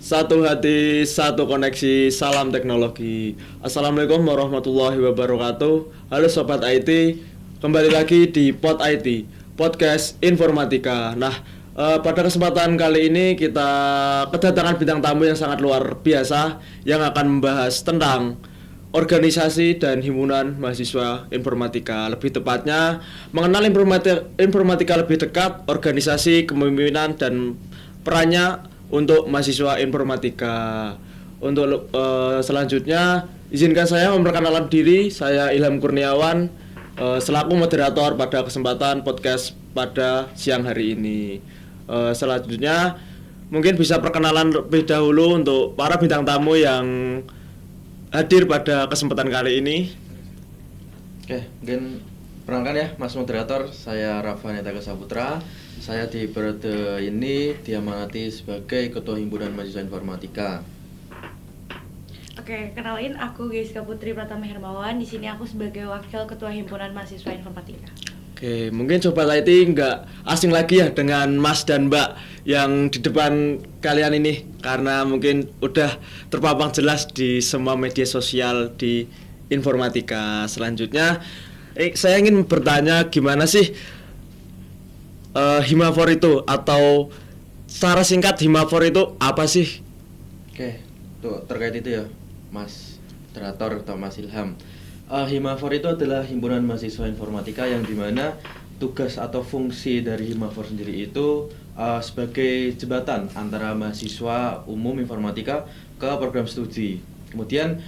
Satu hati, satu koneksi, salam teknologi. Assalamualaikum warahmatullahi wabarakatuh. Halo Sobat IT, kembali lagi di Pod IT, Podcast Informatika. Pada kesempatan kali ini kita kedatangan bintang tamu yang sangat luar biasa yang akan membahas tentang organisasi dan himpunan mahasiswa informatika. Lebih tepatnya, mengenal informatika lebih dekat, organisasi, kepemimpinan, dan perannya untuk mahasiswa informatika. Untuk selanjutnya, izinkan saya memperkenalkan diri. Saya Ilham Kurniawan, selaku moderator pada kesempatan podcast pada siang hari ini. Selanjutnya, mungkin bisa perkenalan lebih dahulu untuk para bintang tamu yang hadir pada kesempatan kali ini. Oke, mungkin perkenalkan ya Mas Moderator, saya Rafa Netaga Saputra. Saya di periode ini diamanati sebagai Ketua Himpunan Mahasiswa Informatika. Oke, kenalin aku Geska Putri Pratama Hermawan. Di sini aku sebagai Wakil Ketua Himpunan Mahasiswa Informatika. Oke, mungkin Sobat IT nggak asing lagi ya dengan Mas dan Mbak yang di depan kalian ini, karena mungkin udah terpampang jelas di semua media sosial di informatika. Selanjutnya, saya ingin bertanya gimana sih Himafor itu, atau secara singkat Himafor itu apa sih? Oke, tuh terkait itu ya Mas Moderator atau Mas Ilham. Himafor itu adalah himpunan mahasiswa informatika yang dimana tugas atau fungsi dari Himafor sendiri itu sebagai jembatan antara mahasiswa umum informatika ke program studi. Kemudian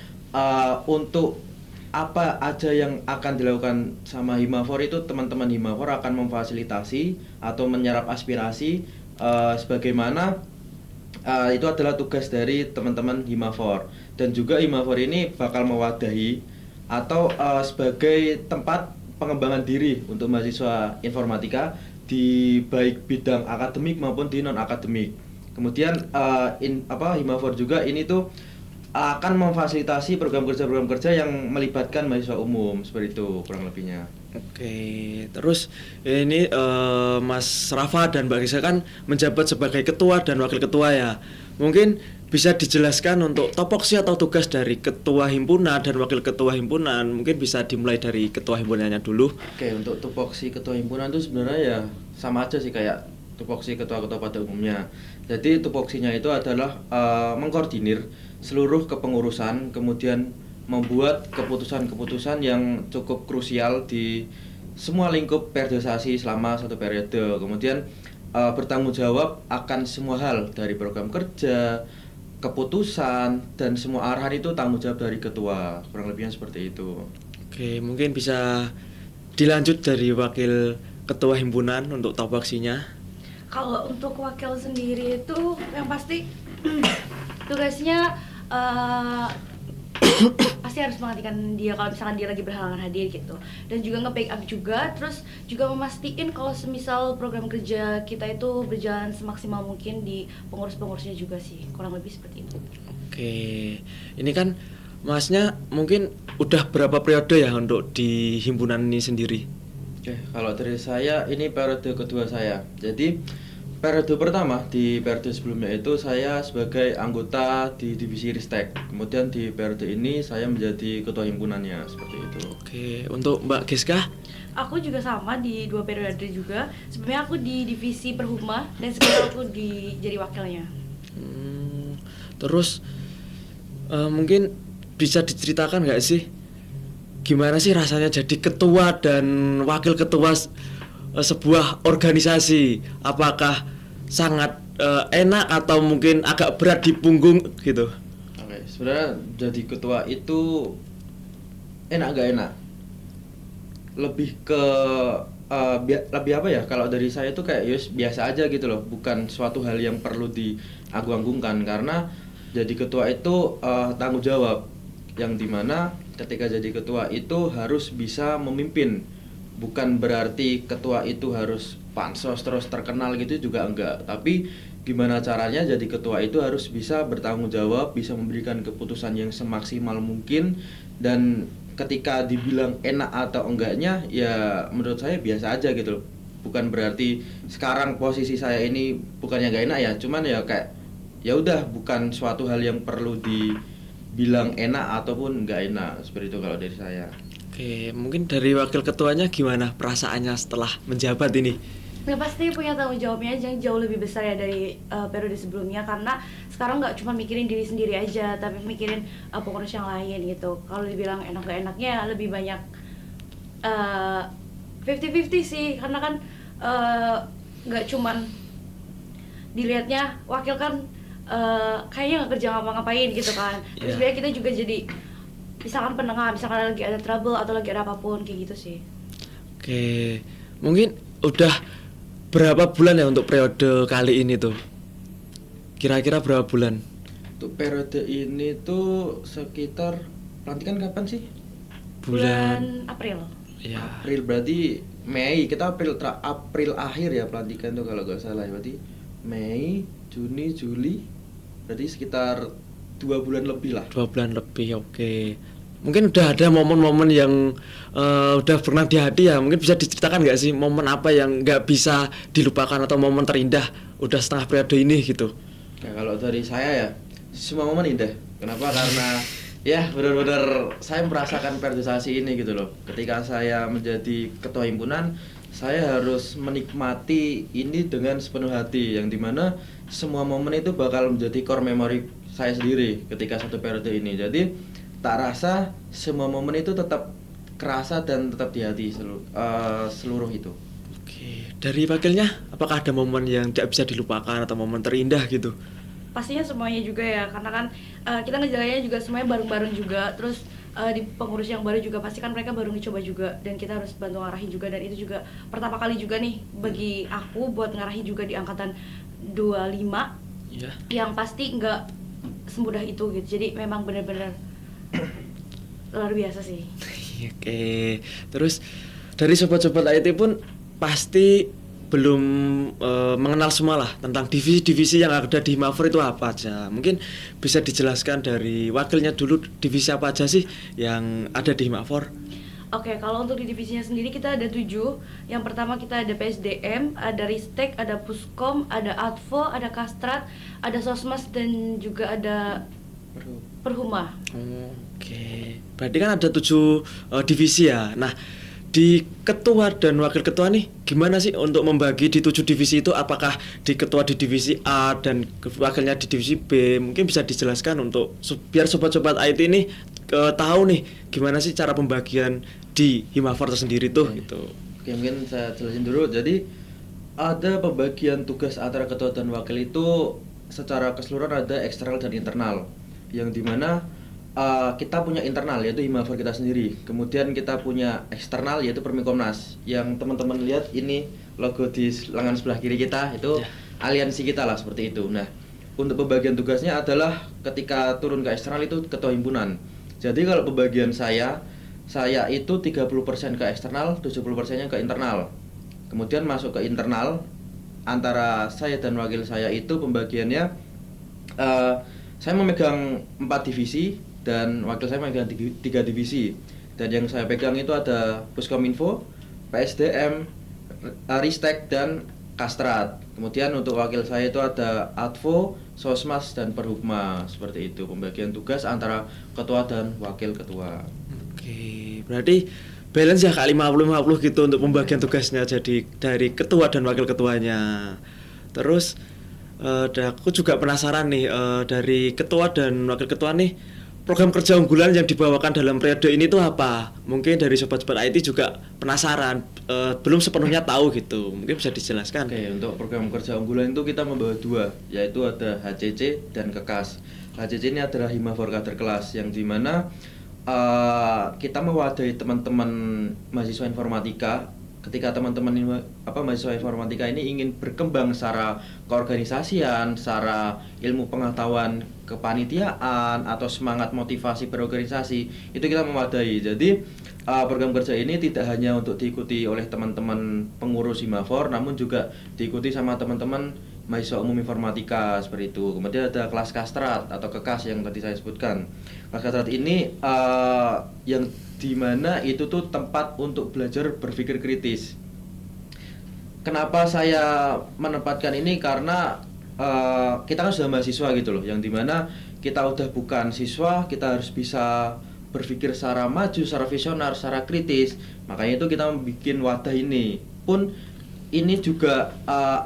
untuk apa aja yang akan dilakukan sama Himafor itu, teman-teman Himafor akan memfasilitasi atau menyerap aspirasi sebagaimana itu adalah tugas dari teman-teman Himafor. Dan juga Himafor ini bakal mewadahi atau sebagai tempat pengembangan diri untuk mahasiswa informatika di baik bidang akademik maupun di non akademik. Kemudian Himafor juga ini tuh akan memfasilitasi program kerja yang melibatkan mahasiswa umum, seperti itu kurang lebihnya. Oke, terus ini Mas Rafa dan Mbak Gisa kan menjabat sebagai ketua dan wakil ketua ya. Mungkin bisa dijelaskan untuk topoksi atau tugas dari ketua himpunan dan wakil ketua himpunan. Mungkin bisa dimulai dari ketua himpunannya dulu. Oke, untuk tupoksi ketua himpunan itu sebenarnya ya sama aja sih kayak tupoksi ketua-ketua pada umumnya. Jadi tupoksinya itu adalah mengkoordinir seluruh kepengurusan, kemudian membuat keputusan-keputusan yang cukup krusial di semua lingkup periodisasi selama satu periode. Kemudian bertanggung jawab akan semua hal dari program kerja, keputusan, dan semua arahan itu tanggung jawab dari ketua. Kurang lebihnya seperti itu. Oke, mungkin bisa dilanjut dari wakil ketua himpunan untuk topoksinya. Kalau untuk wakil sendiri itu yang pasti tugasnya pasti harus mengantikan dia kalau misalkan dia lagi berhalangan hadir gitu, dan juga nge-backup juga, terus juga memastikan kalau semisal program kerja kita itu berjalan semaksimal mungkin di pengurus-pengurusnya juga sih, kurang lebih seperti itu. Oke, ini kan Masnya mungkin udah berapa periode ya untuk di himpunan ini sendiri? Oke, kalau dari saya ini periode kedua saya. Jadi periode pertama di periode sebelumnya itu saya sebagai anggota di divisi Ristek. Kemudian di periode ini saya menjadi ketua himpunannya, seperti itu. Oke, untuk Mbak Giska? Aku juga sama di 2 periode juga. Sebelumnya aku di divisi Perhuma dan sekarang aku jadi wakilnya. Terus mungkin bisa diceritakan nggak sih gimana sih rasanya jadi ketua dan wakil ketua sebuah organisasi? Apakah sangat enak atau mungkin agak berat di punggung gitu? Oke, sebenarnya jadi ketua itu enak gak enak? Lebih ke lebih apa ya? Kalau dari saya itu kayak yus biasa aja gitu loh, bukan suatu hal yang perlu diagung-agungkan, karena jadi ketua itu tanggung jawab yang dimana ketika jadi ketua itu harus bisa memimpin. Bukan berarti ketua itu harus pansos terus terkenal gitu juga enggak, tapi gimana caranya jadi ketua itu harus bisa bertanggung jawab, bisa memberikan keputusan yang semaksimal mungkin. Dan ketika dibilang enak atau enggaknya ya menurut saya biasa aja gitu loh. Bukan berarti sekarang posisi saya ini bukannya enggak enak ya, cuman ya kayak ya udah bukan suatu hal yang perlu dibilang enak ataupun nggak enak, seperti itu kalau dari saya. Oke, mungkin dari wakil ketuanya gimana perasaannya setelah menjabat ini? Ya pasti punya tanggung jawabnya yang jauh lebih besar ya dari periode sebelumnya, karena sekarang nggak cuma mikirin diri sendiri aja tapi mikirin pengurus yang lain gitu. Kalau dibilang enak gak enaknya lebih banyak 50-50 sih, karena kan nggak cuman dilihatnya wakil kan kayaknya nggak kerja ngapa-ngapain gitu kan. Terus sebenarnya kita juga jadi misalkan penengah, misalkan lagi ada trouble atau lagi ada apapun kayak gitu sih. Oke, mungkin udah berapa bulan ya untuk periode kali ini tuh? Kira-kira berapa bulan? Untuk periode ini tuh sekitar pelantikan kapan sih? Bulan April. Ya. April, berarti Mei, kita April akhir ya pelantikan tuh kalau nggak salah, berarti Mei, Juni, Juli, berarti sekitar 2 bulan lebih lah. 2 bulan lebih, oke. Mungkin udah ada momen-momen yang udah pernah di hati ya. Mungkin bisa diceritakan nggak sih momen apa yang nggak bisa dilupakan atau momen terindah udah setengah periode ini gitu? Ya kalau dari saya ya semua momen indah. Kenapa? Karena ya benar-benar saya merasakan periodisasi ini gitu loh. Ketika saya menjadi ketua himpunan, saya harus menikmati ini dengan sepenuh hati, yang dimana semua momen itu bakal menjadi core memory saya sendiri ketika satu periode ini. Jadi tak rasa semua momen itu tetap kerasa dan tetap di hati seluruh itu. Oke, dari wakilnya apakah ada momen yang tidak bisa dilupakan atau momen terindah gitu? Pastinya semuanya juga ya, karena kan kita ngejalannya juga semuanya bareng-bareng juga. Terus di pengurus yang baru juga pasti kan mereka baru ngecoba juga, dan kita harus bantu ngarahin juga, dan itu juga pertama kali juga nih bagi aku buat ngarahin juga di angkatan 25 yang pasti nggak semudah itu gitu. Jadi memang benar-benar luar biasa sih. Oke, terus dari sobat-sobat IT pun pasti belum mengenal semua lah tentang divisi-divisi yang ada di Himafor itu apa aja. Mungkin bisa dijelaskan dari wakilnya dulu, divisi apa aja sih yang ada di Himafor? Oke, kalau untuk di divisinya sendiri kita ada 7. Yang pertama kita ada PSDM, ada Ristek, ada Puskom, ada Advo, ada Kastrat, ada Sosmas, dan juga ada Perhuma. Oke, berarti kan ada 7 divisi ya. Nah, di ketua dan wakil ketua nih gimana sih untuk membagi di 7 divisi itu? Apakah di ketua di divisi A dan wakilnya di divisi B? Mungkin bisa dijelaskan untuk biar sobat-sobat IT ini tahu nih gimana sih cara pembagian di Himafor tersendiri tuh gitu. Oke, mungkin saya jelasin dulu. Jadi ada pembagian tugas antara ketua dan wakil itu secara keseluruhan ada eksternal dan internal, yang dimana kita punya internal yaitu Himafor kita sendiri, kemudian kita punya eksternal yaitu Permikomnas, yang teman-teman lihat ini logo di lengan sebelah kiri kita itu aliansi kita lah, seperti itu. Nah, untuk pembagian tugasnya adalah ketika turun ke eksternal itu ketua himpunan. Jadi kalau pembagian saya itu 30% ke eksternal, 70%-nya ke internal. Kemudian masuk ke internal, antara saya dan wakil saya itu pembagiannya saya memegang 4 divisi dan wakil saya memegang 3 divisi. Dan yang saya pegang itu ada Puskominfo, PSDM, Ristek, dan Kastrat. Kemudian untuk wakil saya itu ada Advo, Sosmas, dan Perhubma. Seperti itu pembagian tugas antara ketua dan wakil ketua. Oke, berarti balance ya kali 50-50 gitu untuk pembagian tugasnya, jadi dari ketua dan wakil ketuanya. Terus aku juga penasaran nih, dari ketua dan wakil ketua nih, program kerja unggulan yang dibawakan dalam periode ini tuh apa? Mungkin dari sobat-sobat IT juga penasaran, belum sepenuhnya tahu gitu. Mungkin bisa dijelaskan. Oke, untuk program kerja unggulan itu kita membawa 2, yaitu ada HCC dan KEKAS. HCC ini adalah Himafor Kader Kelas, yang dimana kita mewadahi teman-teman mahasiswa informatika. Ketika teman-teman mahasiswa informatika ini ingin berkembang secara keorganisasian, secara ilmu pengetahuan kepanitiaan, atau semangat motivasi berorganisasi, itu kita mewadahi. Jadi program kerja ini tidak hanya untuk diikuti oleh teman-teman pengurus Himafor, namun juga diikuti sama teman-teman mahasiswa umum informatika, seperti itu. Kemudian ada kelas Kastrat atau KEKAS yang tadi saya sebutkan. Kelas Kastrat ini yang dimana itu tuh tempat untuk belajar berpikir kritis. Kenapa saya menempatkan ini? Karena kita kan sudah mahasiswa gitu loh, yang dimana kita udah bukan siswa, kita harus bisa berpikir secara maju, secara visioner, secara kritis. Makanya itu kita bikin wadah ini. Pun ini juga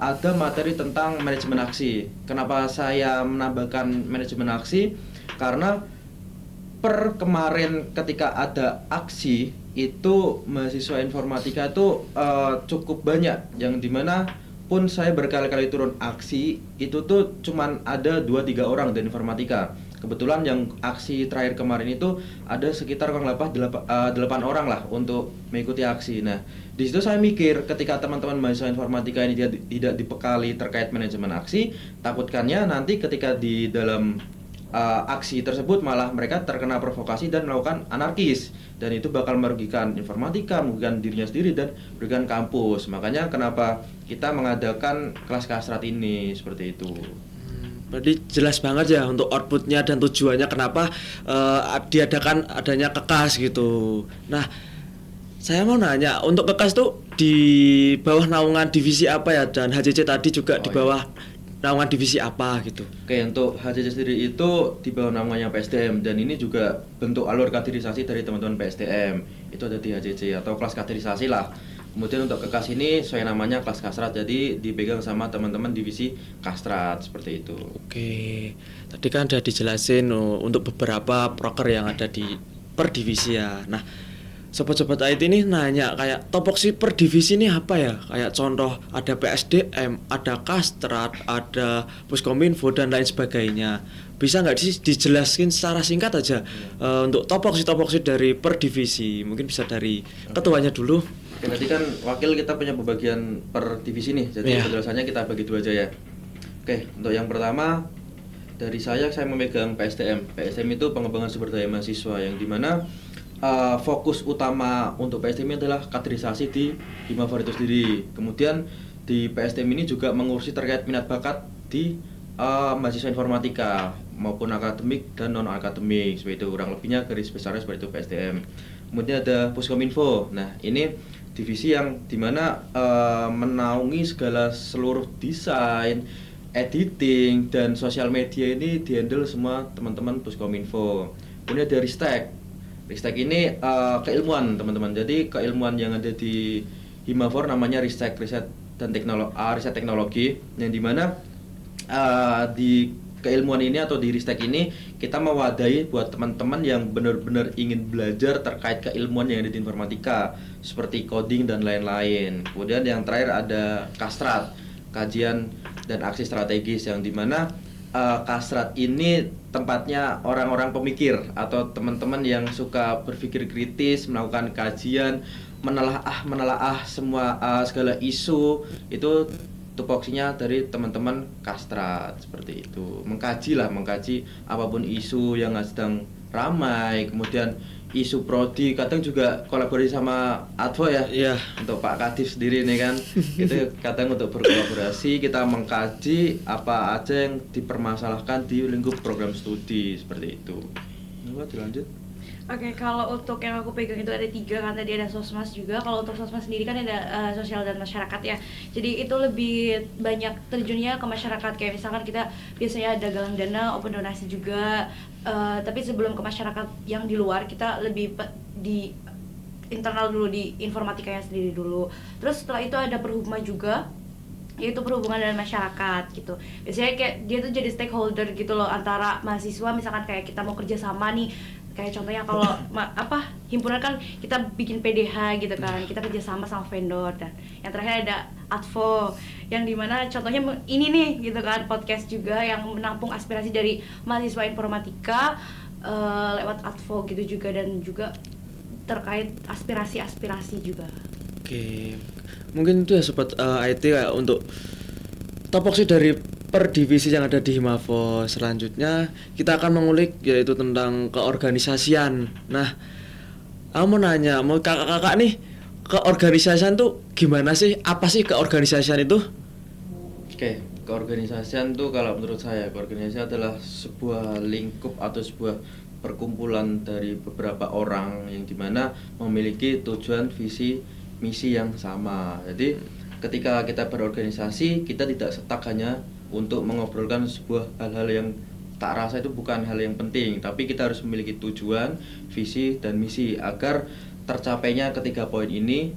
ada materi tentang manajemen aksi. Kenapa saya menambahkan manajemen aksi? Karena per kemarin ketika ada aksi itu mahasiswa informatika itu cukup banyak, yang dimana pun saya berkali-kali turun aksi itu tuh cuman ada 2-3 orang dari informatika. Kebetulan yang aksi terakhir kemarin itu ada sekitar kurang lebih 8 orang lah untuk mengikuti aksi. Nah, di situ saya mikir ketika teman-teman mahasiswa informatika ini tidak dibekali terkait manajemen aksi, takutkannya nanti ketika di dalam aksi tersebut malah mereka terkena provokasi dan melakukan anarkis, dan itu bakal merugikan informatika, merugikan dirinya sendiri dan merugikan kampus. Makanya kenapa kita mengadakan kelas kasrat ini seperti itu. Berarti jelas banget ya untuk outputnya dan tujuannya kenapa diadakan adanya kekas gitu. Nah, saya mau nanya, untuk kekas tuh di bawah naungan divisi apa ya, dan HCC tadi juga di bawah naungan divisi apa gitu? Oke, untuk HCC sendiri itu di bawah naungannya PSDM, dan ini juga bentuk alur kaderisasi dari teman-teman PSDM. Itu ada di HCC atau kelas kaderisasi lah. Kemudian untuk kekas ini sesuai namanya kelas kasrat, jadi dipegang sama teman-teman divisi kastrat seperti itu. Oke, tadi kan udah dijelasin untuk beberapa proker yang ada di per divisi ya. Nah, sobat-sobat IT ini nanya kayak topoksi per divisi ini apa ya? Kayak contoh ada PSDM, ada kastrat, ada Puskominfo dan lain sebagainya. Bisa nggak dijelaskan secara singkat aja untuk topoksi dari per divisi? Mungkin bisa dari ketuanya dulu. Oke, tadi kan wakil kita punya pembagian per divisi nih, jadi penjelasannya kita bagi 2 aja ya. Oke, untuk yang pertama dari saya memegang PSDM. PSDM itu pengembangan sumber daya mahasiswa, yang dimana fokus utama untuk PSDM adalah kaderisasi di Himafor itu sendiri. Kemudian di PSDM ini juga mengurusi terkait minat bakat di mahasiswa informatika maupun akademik dan non akademik, seperti itu kurang lebihnya garis besarnya seperti itu PSDM. Kemudian ada Puskominfo. Nah, ini divisi yang dimana menaungi seluruh desain, editing, dan sosial media ini dihandle semua teman-teman Puskominfo. Kemudian ada Ristek. Ristek ini keilmuan teman-teman. Jadi keilmuan yang ada di Himafor namanya Ristek, riset teknologi, yang dimana di keilmuan ini atau di Ristek ini kita mewadahi buat teman-teman yang benar-benar ingin belajar terkait keilmuan yang ada di informatika seperti coding dan lain-lain. Kemudian yang terakhir ada Kastrat, kajian dan aksi strategis, yang dimana Kastrat ini tempatnya orang-orang pemikir atau teman-teman yang suka berpikir kritis, melakukan kajian, menelaah semua segala isu. Itu tupoksinya dari teman-teman kastrat seperti itu. Mengkaji apapun isu yang sedang ramai. Kemudian isu prodi, kadang juga kolaborasi sama Advo ya. Iya. Untuk Pak Kadif sendiri nih kan, itu kadang untuk berkolaborasi kita mengkaji apa aja yang dipermasalahkan di lingkup program studi seperti itu. Coba dilanjut. Oke, kalau untuk yang aku pegang itu ada 3 kan, tadi ada sosmas juga. Kalau untuk sosmas sendiri kan ada sosial dan masyarakat ya. Jadi itu lebih banyak terjunnya ke masyarakat, kayak misalkan kita biasanya ada galang dana, open donasi juga. Tapi sebelum ke masyarakat yang di luar, kita lebih di internal dulu, di informatikanya sendiri dulu. Terus setelah itu ada perhubungan juga, yaitu perhubungan dengan masyarakat gitu. Biasanya kayak dia tuh jadi stakeholder gitu loh antara mahasiswa, misalkan kayak kita mau kerja sama nih, kayak contohnya kalau himpunan kan kita bikin PDH gitu kan, kita kerja sama vendor. Dan yang terakhir ada Advo, yang dimana contohnya ini nih gitu kan, podcast juga yang menampung aspirasi dari mahasiswa informatika lewat Advo gitu juga, dan juga terkait aspirasi juga. Oke, mungkin itu ya sobat IT kayak untuk topoksi dari per divisi yang ada di Himafor. Selanjutnya kita akan mengulik yaitu tentang keorganisasian. Nah, aku mau nanya, mau kakak-kakak nih, keorganisasian tuh gimana sih? Apa sih keorganisasian itu? Oke, keorganisasian tuh kalau menurut saya, keorganisasian adalah sebuah lingkup atau sebuah perkumpulan dari beberapa orang yang dimana memiliki tujuan, visi, misi yang sama. Jadi ketika kita berorganisasi, kita tidak stuck hanya untuk mengobrolkan sebuah hal-hal yang tak rasa itu bukan hal yang penting, tapi kita harus memiliki tujuan, visi, dan misi agar tercapainya ketiga poin ini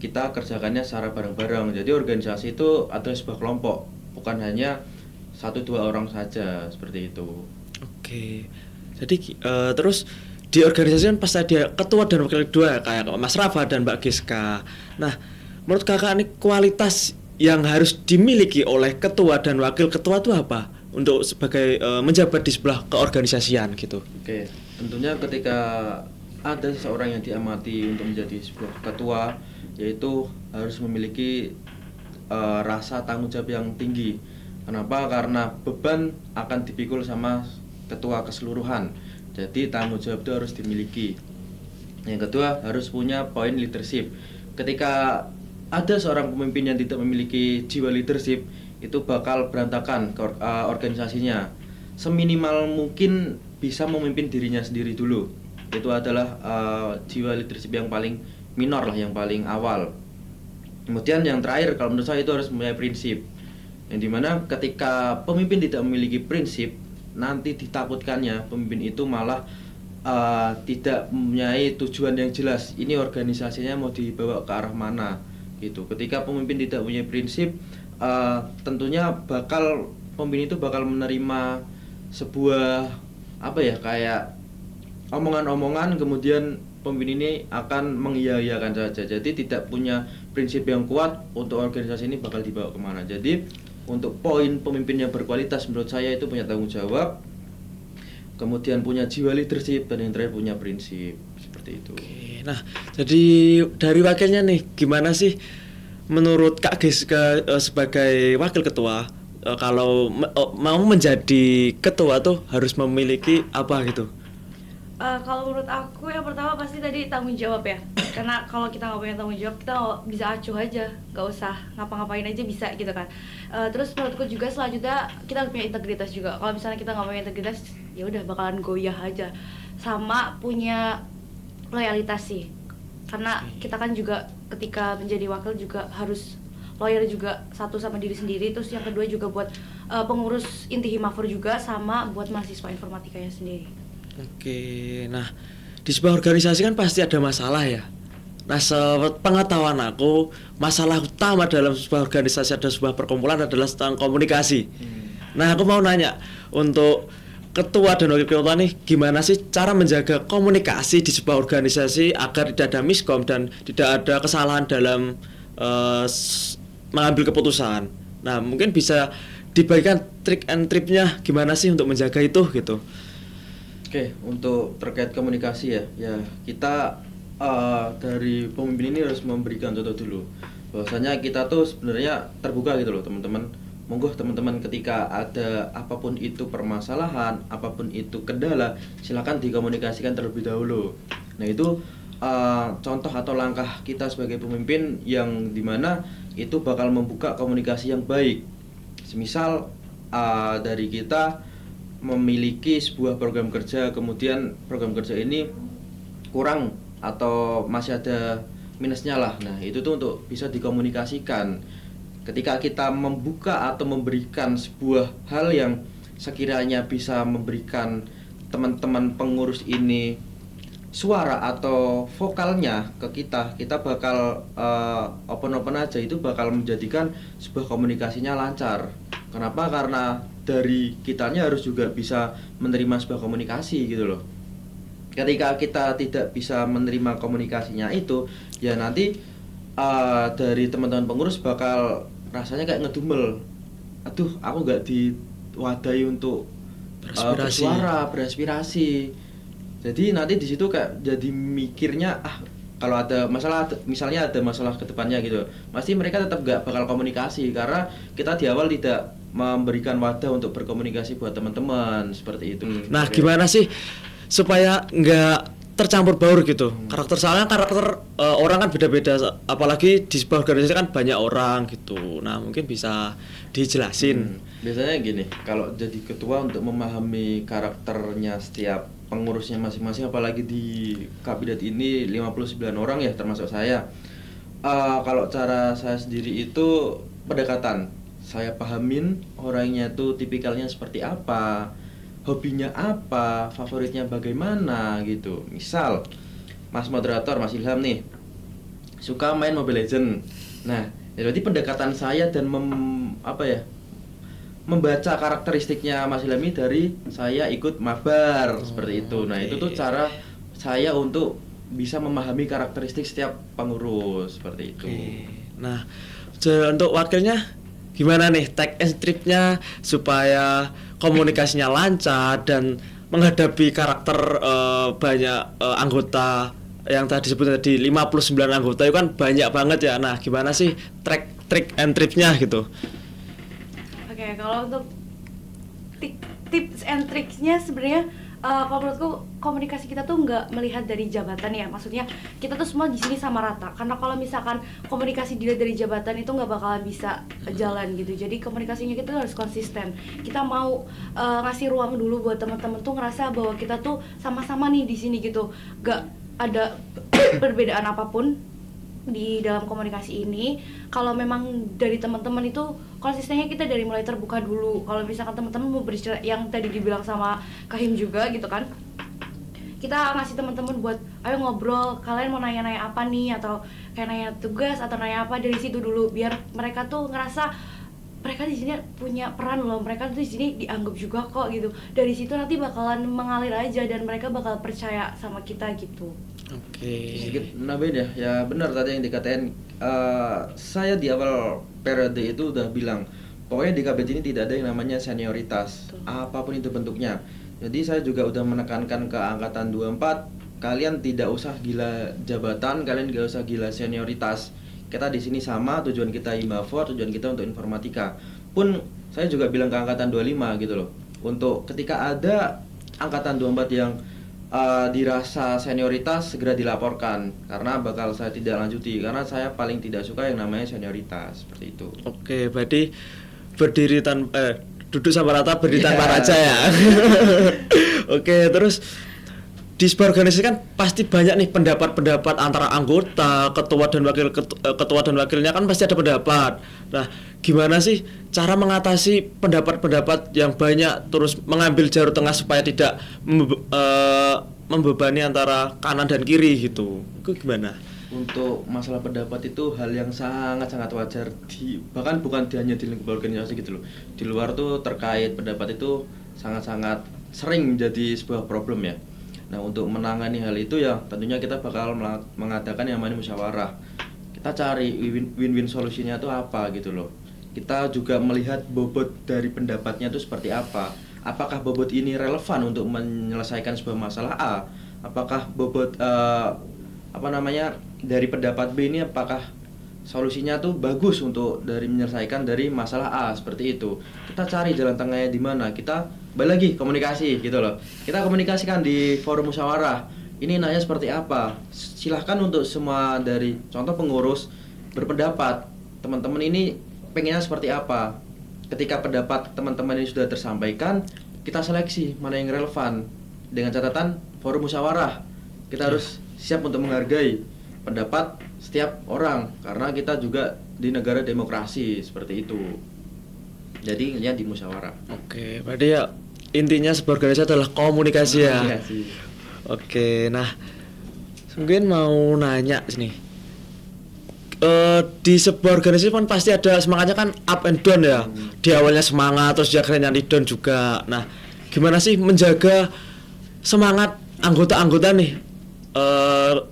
kita kerjakannya secara bareng-bareng. Jadi organisasi itu adalah sebuah kelompok, bukan hanya 1-2 orang saja, seperti itu. Oke. Jadi terus di organisasi kan pasti ada ketua dan wakil ketua kayak Mas Rafa dan Mbak Giska. Nah, menurut kakak ini kualitas yang harus dimiliki oleh ketua dan wakil ketua itu apa untuk sebagai menjabat di sebelah keorganisasian gitu? Oke, tentunya ketika ada seseorang yang diamati untuk menjadi sebuah ketua, yaitu harus memiliki rasa tanggung jawab yang tinggi. Kenapa? Karena beban akan dipikul sama ketua keseluruhan. Jadi tanggung jawab itu harus dimiliki. Yang kedua, harus punya poin leadership. Ketika ada seorang pemimpin yang tidak memiliki jiwa leadership, itu bakal berantakan organisasinya. Seminimal mungkin bisa memimpin dirinya sendiri dulu. Itu adalah jiwa leadership yang paling minor lah, yang paling awal. Kemudian yang terakhir, kalau menurut saya itu harus mempunyai prinsip. Yang dimana ketika pemimpin tidak memiliki prinsip, nanti ditakutkannya pemimpin itu malah tidak mempunyai tujuan yang jelas. Ini organisasinya mau dibawa ke arah mana gitu. Ketika pemimpin tidak punya prinsip, tentunya pemimpin itu bakal menerima sebuah kayak omongan-omongan, kemudian pemimpin ini akan mengiyakan saja. Jadi tidak punya prinsip yang kuat, untuk organisasi ini bakal dibawa kemana. Jadi untuk poin pemimpin yang berkualitas menurut saya itu punya tanggung jawab, kemudian punya jiwa leadership, dan yang terakhir punya prinsip, seperti itu. Oke, nah jadi dari wakilnya nih, gimana sih menurut Kak Giska sebagai wakil ketua, kalau mau menjadi ketua tuh harus memiliki apa gitu? Kalau menurut aku yang pertama pasti tadi tanggung jawab ya. Karena kalau kita nggak punya tanggung jawab, kita bisa acuh aja, nggak usah ngapa-ngapain aja bisa gitu kan. Terus menurutku juga selanjutnya kita harus punya integritas juga. Kalau misalnya kita nggak punya integritas, ya udah bakalan goyah aja. Sama punya loyalitas sih. Karena kita kan juga ketika menjadi wakil juga harus loyal juga, satu sama diri sendiri, terus yang kedua juga buat pengurus inti Himafor juga, sama buat mahasiswa informatikanya sendiri. Oke, nah di sebuah organisasi kan pasti ada masalah ya. Nah, sepengetahuan aku, masalah utama dalam sebuah organisasi atau sebuah perkumpulan adalah tentang komunikasi. Nah, aku mau nanya, untuk ketua dan wakil ketua nih, gimana sih cara menjaga komunikasi di sebuah organisasi agar tidak ada miskom dan tidak ada kesalahan dalam mengambil keputusan. Nah, mungkin bisa dibagikan trik and tripnya gimana sih untuk menjaga itu gitu. Oke, untuk terkait komunikasi ya kita dari pemimpin ini harus memberikan contoh dulu. Bahwasanya kita tuh sebenarnya terbuka gitu loh, teman-teman. Monggo teman-teman, ketika ada apapun itu permasalahan, apapun itu kendala, silakan dikomunikasikan terlebih dahulu. Nah, itu contoh atau langkah kita sebagai pemimpin yang dimana itu bakal membuka komunikasi yang baik. Semisal dari kita memiliki sebuah program kerja, kemudian program kerja ini kurang atau masih ada minusnya lah. Nah, itu tuh untuk bisa dikomunikasikan. Ketika kita membuka atau memberikan sebuah hal yang sekiranya bisa memberikan teman-teman pengurus ini suara atau vokalnya ke kita bakal open aja, itu bakal menjadikan sebuah komunikasinya lancar. Kenapa? Karena dari kitanya harus juga bisa menerima sebuah komunikasi gitu loh. Ketika kita tidak bisa menerima komunikasinya itu, ya nanti dari teman-teman pengurus bakal rasanya kayak ngedumel. Aduh, aku nggak diwadahi untuk bersuara, beraspirasi. Jadi nanti di situ kayak jadi mikirnya kalau ada masalah, misalnya ada masalah ke depannya gitu, pasti mereka tetap nggak bakal komunikasi karena kita di awal tidak memberikan wadah untuk berkomunikasi buat teman-teman, seperti itu. Nah, gimana sih supaya nggak tercampur baur gitu? Karakter orang kan beda-beda, apalagi di sebuah organisasi kan banyak orang gitu. Nah, mungkin bisa dijelasin. Biasanya gini, kalau jadi ketua untuk memahami karakternya setiap pengurusnya masing-masing, apalagi di kabinet ini 59 orang ya termasuk saya. Kalau cara saya sendiri itu pendekatan. saya pahamin orangnya tuh tipikalnya seperti apa, hobinya apa, favoritnya bagaimana gitu. Misal Mas moderator, Mas Ilham nih suka main Mobile Legend. Nah, jadi pendekatan saya dan membaca karakteristiknya Mas Ilham ini dari saya ikut mabar seperti itu. Nah, itu tuh cara saya untuk bisa memahami karakteristik setiap pengurus seperti itu. Nah, untuk wakilnya gimana nih tag and tripnya supaya komunikasinya lancar dan menghadapi karakter banyak anggota yang tadi disebut tadi 59 anggota itu kan banyak banget ya. Nah, gimana sih trik and tripnya gitu? Oke, kalau untuk tips and tricksnya sebenarnya kalau menurutku komunikasi kita tuh nggak melihat dari jabatan ya, maksudnya kita tuh semua di sini sama rata. Karena kalau misalkan komunikasi dilihat dari jabatan itu nggak bakalan bisa jalan gitu. Jadi komunikasinya kita tuh harus konsisten. Kita mau ngasih ruang dulu buat teman-teman tuh ngerasa bahwa kita tuh sama-sama nih di sini gitu. Nggak ada perbedaan apapun di dalam komunikasi ini. Kalau memang dari teman-teman itu konsistennya kita dari mulai terbuka dulu. Kalau misalkan teman-teman mau bercerita yang tadi dibilang sama Kahim juga gitu kan, kita ngasih teman-teman buat ayo ngobrol, kalian mau nanya-nanya apa nih, atau kayak nanya tugas atau nanya apa, dari situ dulu biar mereka tuh ngerasa mereka di sini punya peran loh, mereka tuh di sini dianggap juga kok gitu. Dari situ nanti bakalan mengalir aja dan mereka bakal percaya sama kita gitu. Oke. Sedikit nambahin ya benar tadi yang dikatain. Saya di awal periode itu udah bilang pokoknya di KBJ ini tidak ada yang namanya senioritas. Betul. Apapun itu bentuknya. Jadi saya juga udah menekankan ke angkatan 24, kalian tidak usah gila jabatan, kalian gak usah gila senioritas. Kita di sini sama, tujuan kita Himafor, tujuan kita untuk informatika. Pun saya juga bilang ke angkatan 25 gitu loh. Untuk ketika ada angkatan 24 yang dirasa senioritas, segera dilaporkan karena bakal saya tidak lanjuti, karena saya paling tidak suka yang namanya senioritas seperti itu. Oke, berarti duduk sama rata, berdiri tanpa raja ya. Oke, terus di sebuah organisasi kan pasti banyak nih pendapat-pendapat antara anggota, ketua dan wakilnya kan pasti ada pendapat. Nah, gimana sih cara mengatasi pendapat-pendapat yang banyak terus mengambil jalur tengah supaya tidak membebani antara kanan dan kiri gitu? Itu gimana? Untuk masalah pendapat itu hal yang sangat-sangat wajar, bahkan bukan hanya di lingkup organisasi gitu loh. Di luar tuh terkait pendapat itu sangat-sangat sering menjadi sebuah problem ya. Nah, untuk menangani hal itu ya tentunya kita bakal mengadakan yang namanya musyawarah. Kita cari win-win solusinya itu apa gitu loh. Kita juga melihat bobot dari pendapatnya itu seperti apa. Apakah bobot ini relevan untuk menyelesaikan sebuah masalah A? Apakah bobot dari pendapat B ini apakah solusinya tuh bagus untuk dari menyelesaikan dari masalah A seperti itu. Kita cari jalan tengahnya di mana. Kita balik lagi komunikasi gitu loh. Kita komunikasikan di forum musyawarah. Ini nanya seperti apa? Silahkan untuk semua dari contoh pengurus berpendapat. Teman-teman ini pengennya seperti apa? Ketika pendapat teman-teman ini sudah tersampaikan, kita seleksi mana yang relevan. Dengan catatan forum musyawarah. Kita harus siap untuk menghargai pendapat setiap orang karena kita juga di negara demokrasi seperti itu. Jadi ya di musyawarah. Oke, berarti ya intinya sebuah organisasi adalah komunikasi ya. Oke, nah mungkin mau nanya sini. Di sebuah organisasi kan pasti ada semangatnya kan up and down ya. Di awalnya semangat terus dia akhirnya nanti down juga. Nah, gimana sih menjaga semangat anggota-anggota nih?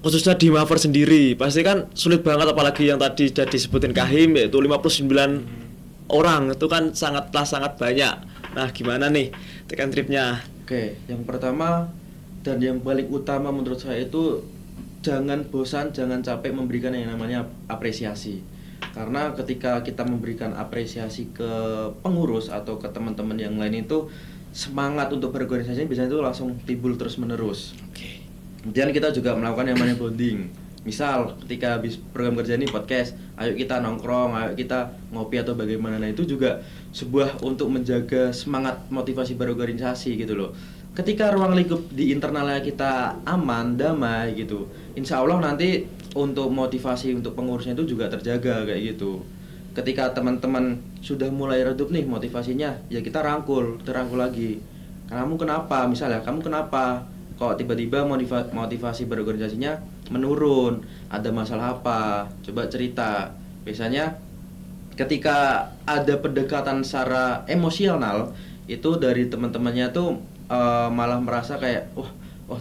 Khususnya di Himafor sendiri pasti kan sulit banget, apalagi yang tadi sudah disebutin Kahim yaitu 59 orang itu kan sangat banyak. Nah, gimana nih tekan tripnya? Oke, yang pertama dan yang paling utama menurut saya itu jangan bosan, jangan capek memberikan yang namanya apresiasi. Karena ketika kita memberikan apresiasi ke pengurus atau ke teman-teman yang lain itu semangat untuk berorganisasi biasanya itu langsung timbul terus menerus. Oke. Kemudian kita juga melakukan yang namanya bonding. Misal ketika habis program kerja ini podcast, ayo kita nongkrong, ayo kita ngopi atau bagaimana. Nah, itu juga sebuah untuk menjaga semangat motivasi berorganisasi gitu loh. Ketika ruang lingkup di internalnya kita aman, damai gitu, insya Allah nanti untuk motivasi untuk pengurusnya itu juga terjaga kayak gitu. ketika teman-teman sudah mulai redup nih motivasinya, ya kita rangkul lagi. Kamu kenapa? Misalnya, kamu kenapa kok tiba-tiba motivasi berorganisasinya menurun? Ada masalah apa? Coba cerita. Biasanya ketika ada pendekatan secara emosional, itu dari teman-temannya tuh malah merasa kayak, oh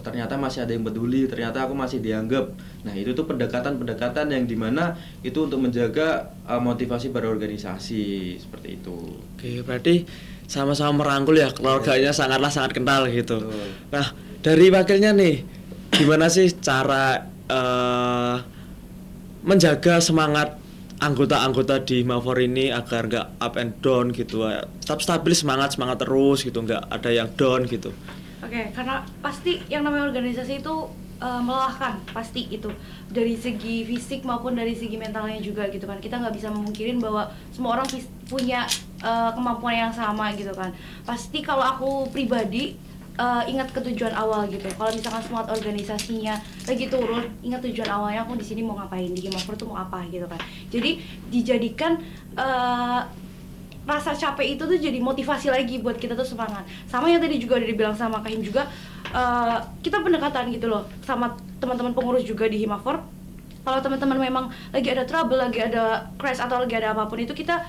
ternyata masih ada yang peduli, ternyata aku masih dianggap. Nah itu tuh pendekatan-pendekatan yang dimana itu untuk menjaga motivasi berorganisasi seperti itu. Oke, berarti sama-sama merangkul ya, keluarganya sangat kental gitu. Betul. Nah, dari wakilnya nih, gimana sih cara menjaga semangat anggota-anggota di Himafor ini agar nggak up and down gitu, tetap stabil, semangat terus gitu, nggak ada yang down gitu. Oke, karena pasti yang namanya organisasi itu melelahkan, pasti itu dari segi fisik maupun dari segi mentalnya juga gitu kan. Kita nggak bisa memungkirin bahwa semua orang punya kemampuan yang sama gitu kan. Pasti kalau aku pribadi ingat ke tujuan awal gitu. Kalau misalkan semangat organisasinya lagi turun, ingat tujuan awalnya, aku di sini mau ngapain, di Himafor tuh mau apa gitu kan. Jadi dijadikan rasa capek itu tuh jadi motivasi lagi buat kita tuh semangat. Sama yang tadi juga udah dibilang sama Kahim juga, kita pendekatan gitu loh sama teman-teman pengurus juga di Himafor. Kalau teman-teman memang lagi ada trouble, lagi ada crash atau lagi ada apapun itu, kita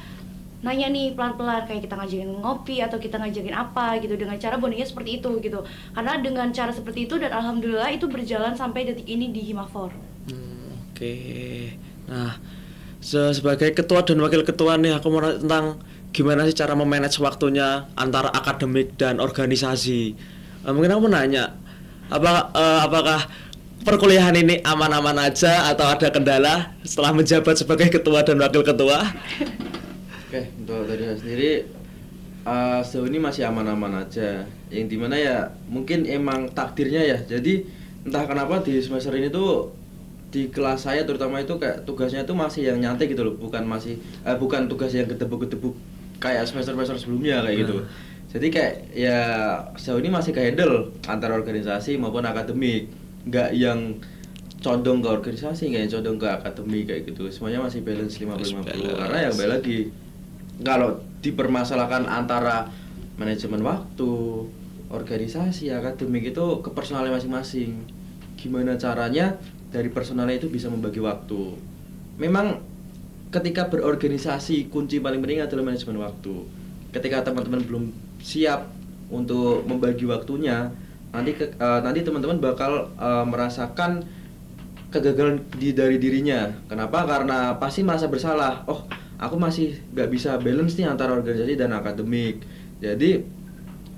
nanya nih pelan-pelan, kayak kita ngajakin ngopi atau kita ngajakin apa gitu, dengan cara bondingnya seperti itu gitu. Karena dengan cara seperti itu, dan alhamdulillah itu berjalan sampai detik ini di Himafor. Oke. Nah, sebagai ketua dan wakil ketua nih, aku mau nanya tentang gimana sih cara memanage waktunya antara akademik dan organisasi. Mungkin aku mau nanya, apakah perkuliahan ini aman-aman aja atau ada kendala setelah menjabat sebagai ketua dan wakil ketua? Oke, untuk dari saya sendiri sejauh ini masih aman-aman aja. Yang dimana ya mungkin emang takdirnya ya. Jadi entah kenapa di semester ini tuh di kelas saya terutama itu kayak tugasnya itu masih yang nyantai gitu loh, bukan tugas yang gedebuk-gedebuk kayak semester-semester sebelumnya kayak gitu. Jadi kayak ya sejauh ini masih ke-handle antara organisasi maupun akademik. Nggak yang condong ke organisasi, nggak yang condong ke akademik kayak gitu. Semuanya masih balance 50-50. Karena ya kembali lagi, kalau dipermasalahkan antara manajemen waktu, organisasi, akademik itu ke personalnya masing-masing. Gimana caranya dari personalnya itu bisa membagi waktu. Memang ketika berorganisasi kunci paling penting adalah manajemen waktu. Ketika teman-teman belum siap untuk membagi waktunya, nanti teman-teman bakal merasakan kegagalan dari dirinya. Kenapa? Karena pasti merasa bersalah. Oh, aku masih nggak bisa balance nih antara organisasi dan akademik. Jadi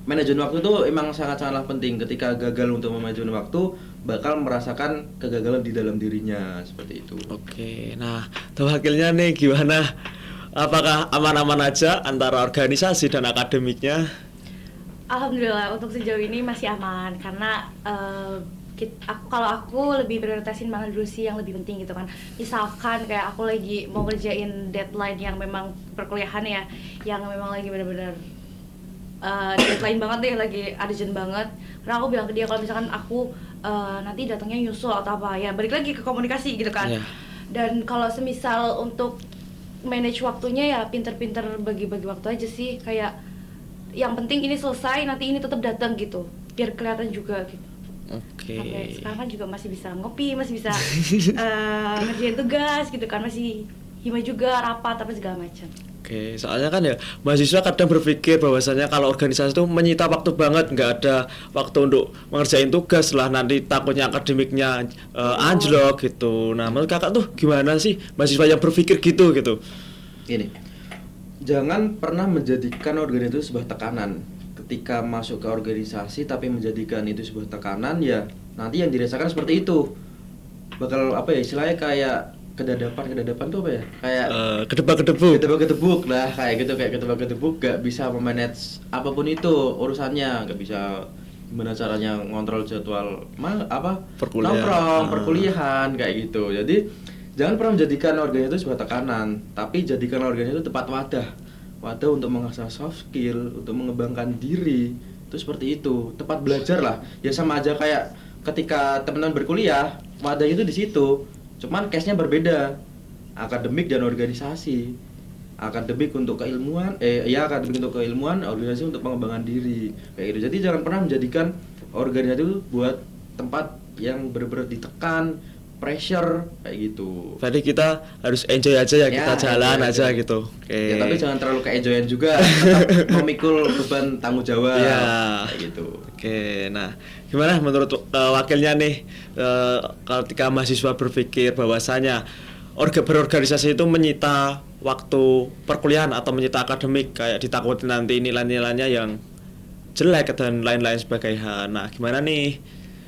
manajemen waktu itu emang sangat-sangatlah penting. Ketika gagal untuk memanajemen waktu, bakal merasakan kegagalan di dalam dirinya seperti itu. Oke, nah wakilnya nih gimana? Apakah aman-aman aja antara organisasi dan akademiknya? Alhamdulillah untuk sejauh ini masih aman, karena kalau aku lebih prioritasin mana dulu sih yang lebih penting gitu kan. Misalkan kayak aku lagi mau ngerjain deadline yang memang perkuliahan ya, yang memang lagi benar-benar deadline banget deh, lagi urgent banget. Karena aku bilang ke dia kalau misalkan aku nanti datangnya nyusul atau apa, ya balik lagi ke komunikasi gitu kan. Dan kalau semisal untuk manage waktunya ya pinter-pinter bagi-bagi waktu aja sih, kayak yang penting ini selesai, nanti ini tetap datang gitu, biar kelihatan juga gitu. Oke. Sampai sekarang kan juga masih bisa ngopi, masih bisa ngerjain tugas gitu kan, masih hima juga, rapat apa segala macam. Oke, soalnya kan ya mahasiswa kadang berpikir bahwasanya kalau organisasi itu menyita waktu banget, nggak ada waktu untuk mengerjain tugas lah, nanti takutnya akademiknya anjlok gitu. Nah, menurut kakak tuh gimana sih mahasiswa yang berpikir gitu? Gini, jangan pernah menjadikan organisasi itu sebuah tekanan. Ketika masuk ke organisasi tapi menjadikan itu sebuah tekanan, ya nanti yang dirasakan seperti itu. Bakal apa ya istilahnya, kayak kedadapan tuh apa ya, kayak kedebak-kedebuk lah, kayak gitu, kayak kedebak-kedebuk, gak bisa memanage apapun itu urusannya, gak bisa gimana caranya ngontrol jadwal perkuliahan kayak gitu. Jadi jangan pernah menjadikan organisasi itu sebuah tekanan, tapi jadikan organisasi itu tempat wadah untuk mengasah soft skill, untuk mengembangkan diri, itu seperti itu, tempat belajar lah. Ya sama aja kayak ketika teman-teman berkuliah, wadahnya itu di situ. Cuman case-nya berbeda, akademik dan organisasi. akademik untuk keilmuan, akademik untuk keilmuan, organisasi untuk pengembangan diri kayak gitu. Jadi jangan pernah menjadikan organisasi itu buat tempat yang benar-benar ditekan, pressure kayak gitu. Berarti kita harus enjoy aja ya, kita jalan aja gitu. Oke. Ya tapi jangan terlalu ke-enjoyan juga, tetap memikul beban tanggung jawab kayak gitu. Oke, nah gimana menurut wakilnya nih, ketika mahasiswa berpikir bahwasanya berorganisasi itu menyita waktu perkuliahan atau menyita akademik, kayak ditakuti nanti nilai-nilainya yang jelek dan lain-lain sebagainya. Nah gimana nih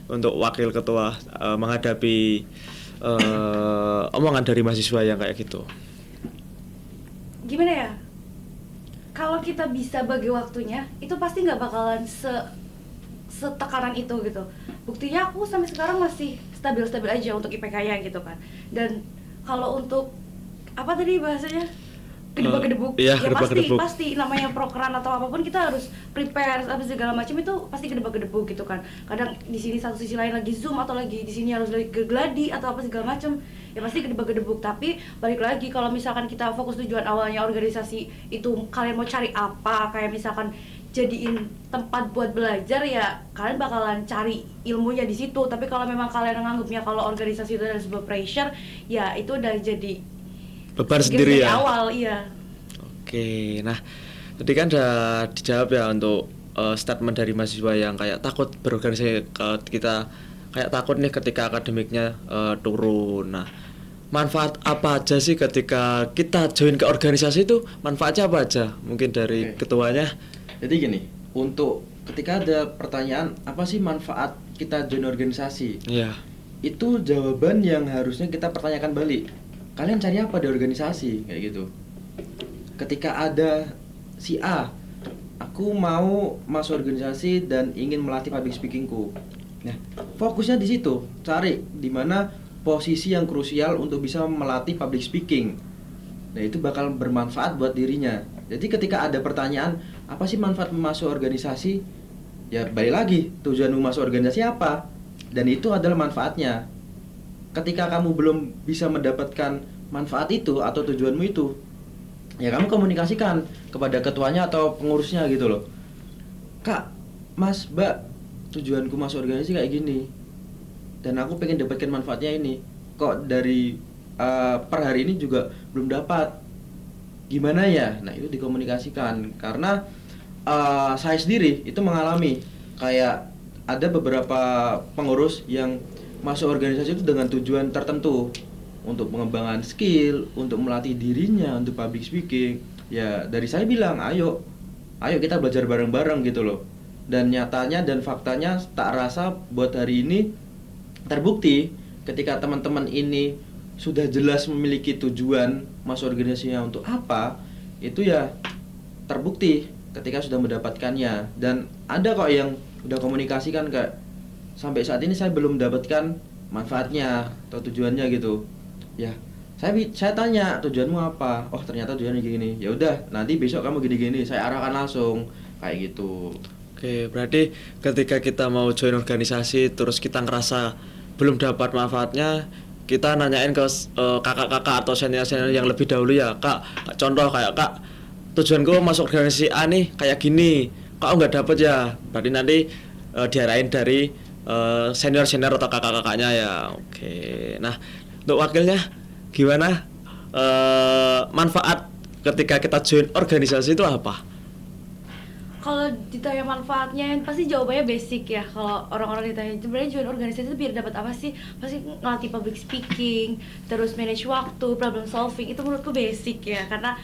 untuk wakil ketua menghadapi omongan dari mahasiswa yang kayak gitu? Gimana ya? Kalau kita bisa bagi waktunya, itu pasti nggak bakalan setekanan itu gitu. Buktinya aku sampai sekarang masih stabil-stabil aja untuk IPK-nya gitu kan. Dan kalau untuk apa tadi bahasanya? Kedebuk-kedebuk, iya, ya kedebuk-kedebuk. pasti namanya prokeran atau apapun kita harus prepare apa segala macam, itu pasti kedebuk-kedebuk gitu kan. Kadang di sini satu sisi lain lagi Zoom atau lagi di sini harus lagi gladi atau apa segala macam, ya pasti kedebuk-kedebuk. Tapi balik lagi, kalau misalkan kita fokus tujuan awalnya organisasi itu kalian mau cari apa, kayak misalkan jadiin tempat buat belajar, ya kalian bakalan cari ilmunya di situ. Tapi kalau memang kalian nganggapnya kalau organisasi itu adalah sebuah pressure, ya itu udah jadi beban sendiri ya. Awal, iya. Oke, nah tadi kan udah dijawab ya untuk statement dari mahasiswa yang kayak takut berorganisasi, kita kayak takut nih ketika akademiknya turun. Nah, manfaat apa aja sih ketika kita join ke organisasi itu? Manfaatnya apa aja? Mungkin dari ketuanya. Jadi gini, untuk ketika ada pertanyaan apa sih manfaat kita join organisasi? Iya. Itu jawaban yang harusnya kita pertanyakan balik. Kalian cari apa di organisasi kayak gitu. Ketika ada si A, aku mau masuk organisasi dan ingin melatih public speakingku. Nah, fokusnya di situ, cari di mana posisi yang krusial untuk bisa melatih public speaking. Nah, itu bakal bermanfaat buat dirinya. Jadi ketika ada pertanyaan, apa sih manfaat masuk organisasi? Ya balik lagi, tujuanmu masuk organisasi apa? Dan itu adalah manfaatnya. Ketika kamu belum bisa mendapatkan manfaat itu atau tujuanmu itu, ya kamu komunikasikan kepada ketuanya atau pengurusnya gitu loh. Kak, Mas, Mbak, tujuanku masuk organisasi kayak gini, dan aku pengen dapatkan manfaatnya ini. Kok dari per hari ini juga belum dapat. Gimana ya? Nah, itu dikomunikasikan. Karena saya sendiri itu mengalami kayak ada beberapa pengurus yang masuk organisasi itu dengan tujuan tertentu, untuk pengembangan skill, untuk melatih dirinya untuk public speaking. Ya dari saya bilang, ayo kita belajar bareng-bareng gitu loh. Dan nyatanya dan faktanya tak rasa buat hari ini terbukti ketika teman-teman ini sudah jelas memiliki tujuan masuk organisasinya untuk apa, itu ya terbukti ketika sudah mendapatkannya. Dan ada kok yang udah komunikasikan kayak, sampai saat ini saya belum mendapatkan manfaatnya atau tujuannya gitu. Ya, saya tanya tujuanmu apa? Oh, ternyata tujuannya gini. Ya udah, nanti besok kamu gini-gini, saya arahkan langsung kayak gitu. Oke, berarti ketika kita mau join organisasi terus kita ngerasa belum dapat manfaatnya, kita nanyain ke kakak-kakak atau senior-senior yang lebih dahulu ya. Kak, contoh kayak, Kak, tujuanku masuk organisasi A nih kayak gini, kok nggak dapet ya? Berarti nanti diarahin dari senior-senior atau kakak-kakaknya ya. Oke, nah untuk wakilnya gimana, manfaat ketika kita join organisasi itu apa? Kalau ditanya manfaatnya, pasti jawabannya basic ya. Kalau orang-orang ditanya sebenarnya join organisasi itu biar dapat apa sih, pasti ngelatih public speaking, terus manage waktu, problem solving. Itu menurutku basic ya, karena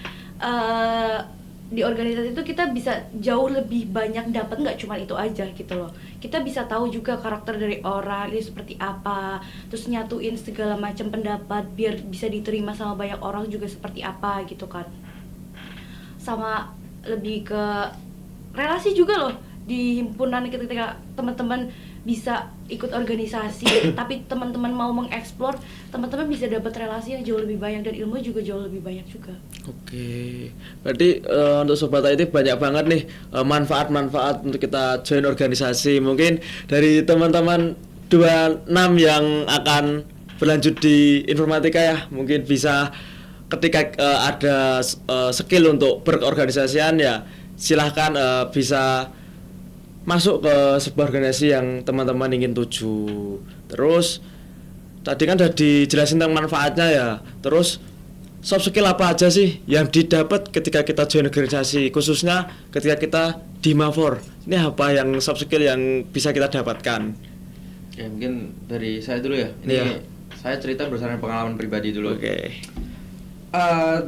di organisasi itu kita bisa jauh lebih banyak dapat, nggak cuma itu aja gitu loh. Kita bisa tahu juga karakter dari orang ini seperti apa, terus nyatuin segala macam pendapat biar bisa diterima sama banyak orang juga seperti apa gitu kan. Sama lebih ke relasi juga loh di himpunan, ketika teman-teman bisa ikut organisasi tapi teman-teman mau mengeksplor, teman-teman bisa dapat relasi yang jauh lebih banyak dan ilmu juga jauh lebih banyak juga. Oke, berarti untuk Sobat IT banyak banget nih manfaat-manfaat untuk kita join organisasi. Mungkin dari teman-teman 26 yang akan berlanjut di informatika ya, mungkin bisa ketika ada skill untuk berorganisasian ya silahkan bisa masuk ke sebuah organisasi yang teman-teman ingin tuju. Terus tadi kan udah dijelasin tentang manfaatnya ya. Terus soft skill apa aja sih yang didapat ketika kita join organisasi, khususnya ketika kita di Himafor? Ini apa yang soft skill yang bisa kita dapatkan? Ya mungkin dari saya dulu ya. Ini Iya. saya cerita berdasarkan pengalaman pribadi dulu. Oke.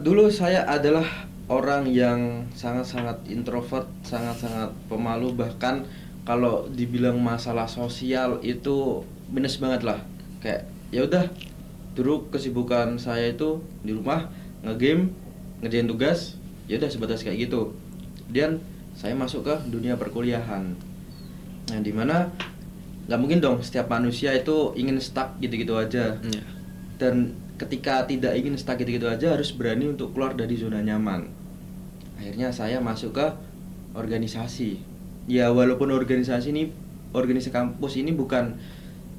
Dulu saya adalah orang yang sangat-sangat introvert, sangat-sangat pemalu, bahkan kalau dibilang masalah sosial itu minus banget lah. Kayak ya udah, dulu kesibukan saya itu di rumah ngegame, ngerjain tugas, ya udah sebatas kayak gitu. Dan saya masuk ke dunia perkuliahan. Nah, dimana nggak mungkin dong setiap manusia itu ingin stuck gitu-gitu aja. Ya. Dan ketika tidak ingin stuck gitu-gitu aja, harus berani untuk keluar dari zona nyaman. Akhirnya saya masuk ke organisasi. Ya walaupun organisasi kampus ini bukan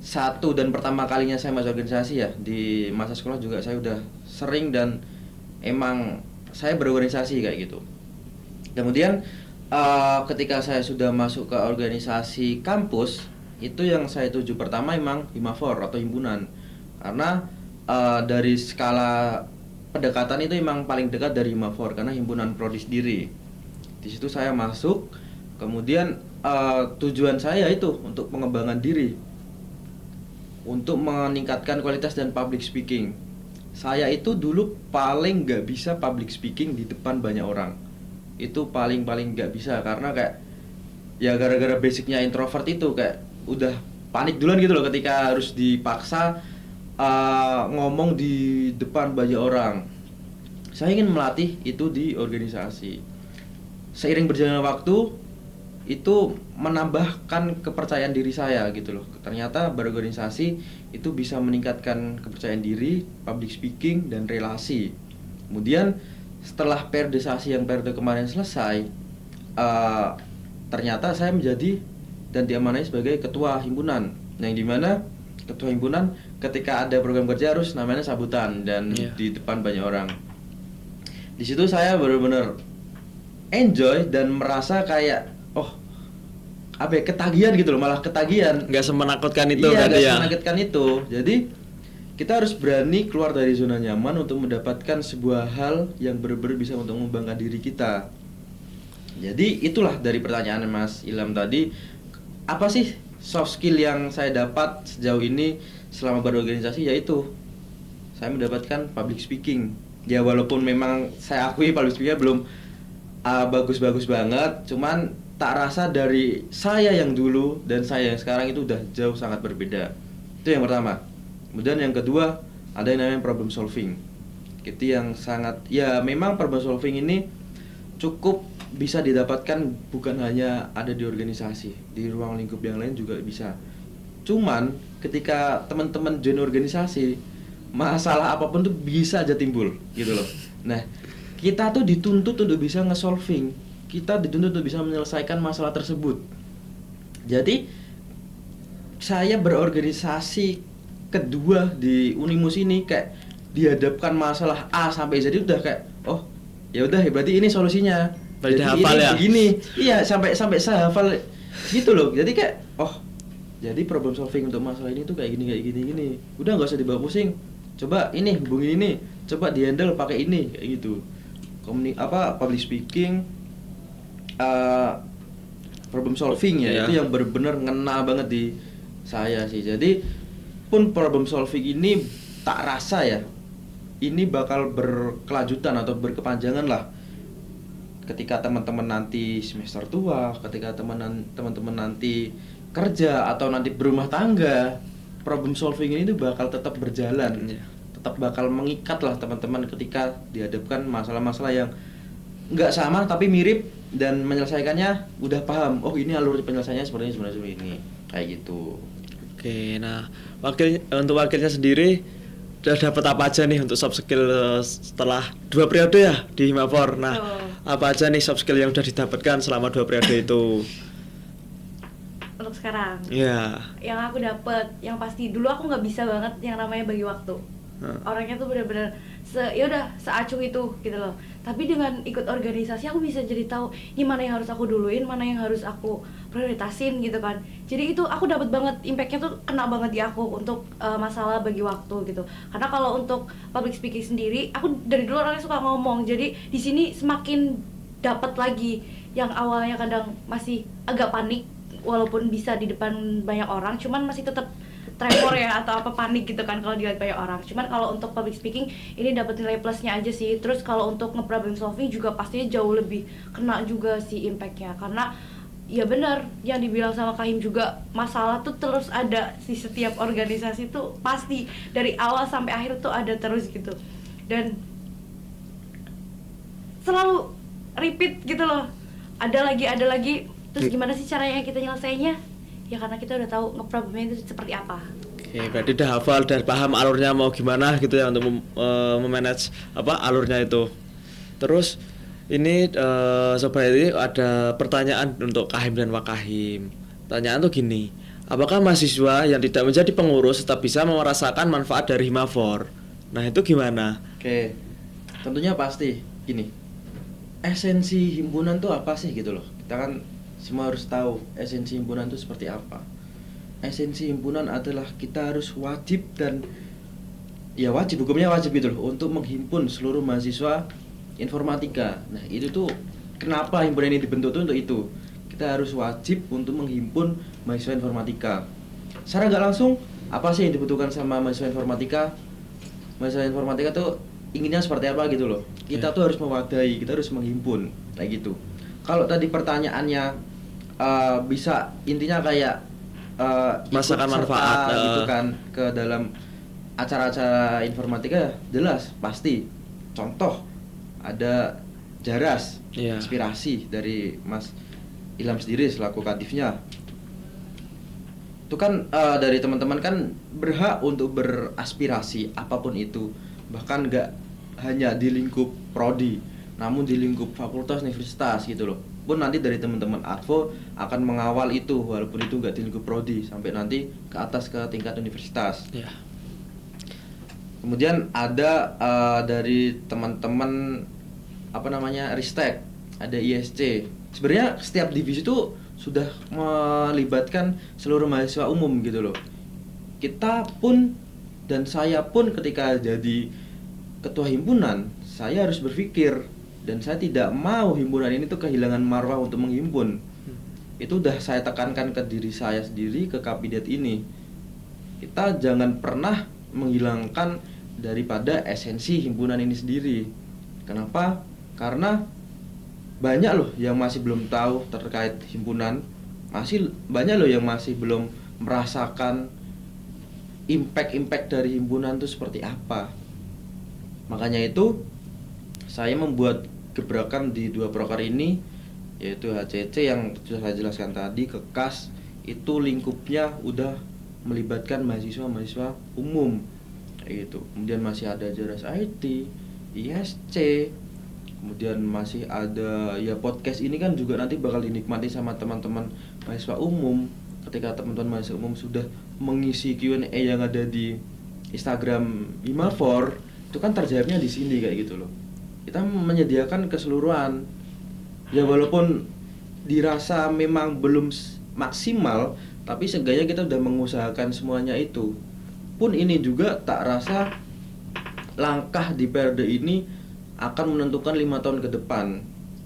satu dan pertama kalinya saya masuk organisasi ya. Di masa sekolah juga saya udah sering dan emang saya berorganisasi kayak gitu. Kemudian ketika saya sudah masuk ke organisasi kampus, itu yang saya tuju pertama emang Himafor atau himpunan. Karena dari skala pendekatan itu emang paling dekat dari Himafor karena himpunan prodi sendiri. Di situ saya masuk, kemudian tujuan saya itu untuk pengembangan diri, untuk meningkatkan kualitas dan public speaking. Saya itu dulu paling nggak bisa public speaking di depan banyak orang. Itu paling nggak bisa karena kayak ya gara-gara basicnya introvert itu kayak udah panik duluan gitu loh ketika harus dipaksa ngomong di depan banyak orang. Saya ingin melatih itu di organisasi. Seiring berjalannya waktu itu menambahkan kepercayaan diri saya gitu loh. Ternyata berorganisasi itu bisa meningkatkan kepercayaan diri, public speaking, dan relasi. Kemudian setelah periodisasi yang periode kemarin selesai, ternyata saya menjadi dan diamanai sebagai ketua himpunan. Yang dimana ketua himpunan ketika ada program kerja harus namanya sambutan dan di depan banyak orang. Di situ saya benar-benar enjoy dan merasa kayak ketagihan gitu loh, malah ketagihan. Nggak semenakutkan itu iya, kan nggak ya. semenakutkan itu. Jadi kita harus berani keluar dari zona nyaman untuk mendapatkan sebuah hal yang benar-benar bisa untuk mengembangkan diri kita. Jadi itulah dari pertanyaan Mas Ilham tadi, apa sih soft skill yang saya dapat sejauh ini selama berorganisasi, yaitu saya mendapatkan public speaking. Ya walaupun memang saya akui public speaking belum bagus-bagus banget, cuman tak rasa dari saya yang dulu dan saya yang sekarang itu udah jauh sangat berbeda. Itu yang pertama. Kemudian yang kedua, ada yang namanya problem solving. Itu yang sangat, ya memang problem solving ini cukup bisa didapatkan bukan hanya ada di organisasi, di ruang lingkup yang lain juga bisa. Cuman ketika teman-teman join organisasi, masalah apapun tuh bisa aja timbul gitu loh. Nah, kita tuh dituntut untuk bisa nge-solving, kita dituntut untuk bisa menyelesaikan masalah tersebut. Jadi saya berorganisasi kedua di Unimus ini kayak dihadapkan masalah A sampai Z udah kayak ya udah berarti ini solusinya. Berarti Jadi hafal ini ya? begini. Iya, sampai saya hafal gitu loh. Jadi kayak jadi problem solving untuk masalah ini tuh kayak gini. Udah nggak usah dibawa pusing. Coba ini hubungin ini, coba di-handle pakai ini kayak gitu. Public speaking, problem solving ya, itu yang benar-benar ngena banget di saya sih. Jadi pun problem solving ini tak rasa ya ini bakal berkelanjutan atau berkepanjangan lah ketika teman-teman nanti semester tua, ketika teman-teman nanti kerja atau nanti berumah tangga, problem solving ini tuh bakal tetap berjalan, tetap bakal mengikat lah teman-teman ketika dihadapkan masalah-masalah yang nggak sama tapi mirip dan menyelesaikannya udah paham. Ini alur penyelesaiannya seperti ini kayak gitu. Oke, nah untuk wakilnya sendiri udah dapat apa aja nih untuk soft skill setelah 2 periode ya di Himafor. Nah, apa aja nih soft skill yang udah didapatkan selama 2 periode itu? Untuk sekarang, yang aku dapat, yang pasti dulu aku nggak bisa banget yang namanya bagi waktu. Orangnya tuh bener-bener ya udah seacuh itu gitu loh. Tapi dengan ikut organisasi aku bisa jadi tahu ini mana yang harus aku duluin, mana yang harus aku prioritasin gitu kan. Jadi itu aku dapat banget impactnya tuh, kena banget di aku untuk masalah bagi waktu gitu. Karena kalau untuk public speaking sendiri, aku dari dulu orangnya suka ngomong. Jadi di sini semakin dapat lagi. Yang awalnya kadang masih agak panik walaupun bisa di depan banyak orang, cuman masih tetap tremor ya atau apa, panik gitu kan kalau dilihat banyak orang. Cuman kalau untuk public speaking ini dapat nilai plusnya aja sih. Terus kalau untuk nge-problem solving juga pastinya jauh lebih kena juga sih impactnya, karena ya benar yang dibilang sama Kahim juga, masalah tuh terus ada di setiap organisasi tuh, pasti dari awal sampai akhir tuh ada terus gitu, dan selalu repeat gitu loh, ada lagi. Terus gimana sih caranya kita nyelesainnya? Ya karena kita udah tahu nge-problemnya itu seperti apa. Oke, berarti udah hafal dan paham alurnya mau gimana gitu ya untuk memanage alurnya itu. Terus ini Sobat ini ada pertanyaan untuk Kahim dan Wakahim. Pertanyaan tuh gini, apakah mahasiswa yang tidak menjadi pengurus tetap bisa merasakan manfaat dari Himafor? Nah itu gimana? Oke, tentunya pasti gini. Esensi himpunan tuh apa sih gitu loh. Kita kan semua harus tahu esensi himpunan itu seperti apa. Esensi himpunan adalah kita harus wajib, dan ya wajib, hukumnya wajib gitu loh, untuk menghimpun seluruh mahasiswa informatika. Nah itu tuh kenapa himpunan ini dibentuk tuh untuk itu. Kita harus wajib untuk menghimpun mahasiswa informatika. Secara nggak langsung, apa sih yang dibutuhkan sama mahasiswa informatika? Mahasiswa informatika tuh inginnya seperti apa gitu loh. Kita tuh harus mewadahi, kita harus menghimpun kayak gitu. Kalau tadi pertanyaannya bisa intinya kayak merasakan manfaat gitu kan ke dalam acara-acara informatika, jelas pasti. Contoh ada Jaras, inspirasi dari Mas Ilham sendiri selaku kadifnya. Itu kan dari teman-teman kan berhak untuk beraspirasi apapun itu, bahkan nggak hanya di lingkup prodi, namun di lingkup fakultas universitas gitu loh. Pun nanti dari teman-teman Advo akan mengawal itu, walaupun itu nggak di lingkup prodi, sampai nanti ke atas ke tingkat universitas. Kemudian ada dari teman-teman Ristek, ada ISC. Sebenarnya setiap divisi itu sudah melibatkan seluruh mahasiswa umum gitu loh. Kita pun dan saya pun ketika jadi ketua himpunan, saya harus berpikir, dan saya tidak mau himpunan ini tuh kehilangan marwah untuk menghimpun. Itu udah saya tekankan ke diri saya sendiri, ke kabinet ini. Kita jangan pernah menghilangkan daripada esensi himpunan ini sendiri. Kenapa? Karena banyak loh yang masih belum tahu terkait himpunan, masih banyak loh yang masih belum merasakan impact dari himpunan itu seperti apa. Makanya itu saya membuat gebrakan di 2 proker ini, yaitu HCC yang sudah saya jelaskan tadi, ke KAS itu lingkupnya udah melibatkan mahasiswa umum kayak gitu. Kemudian masih ada Jaras IT, ISC, kemudian masih ada ya podcast ini kan juga nanti bakal dinikmati sama teman-teman mahasiswa umum. Ketika teman-teman mahasiswa umum sudah mengisi Q&A yang ada di Instagram Himafor, itu kan terjawabnya di sini kayak gitu loh. Kita menyediakan keseluruhan. Ya walaupun dirasa memang belum maksimal, tapi seenggaknya kita udah mengusahakan semuanya itu. Pun ini juga tak rasa langkah di periode ini akan menentukan 5 tahun ke depan.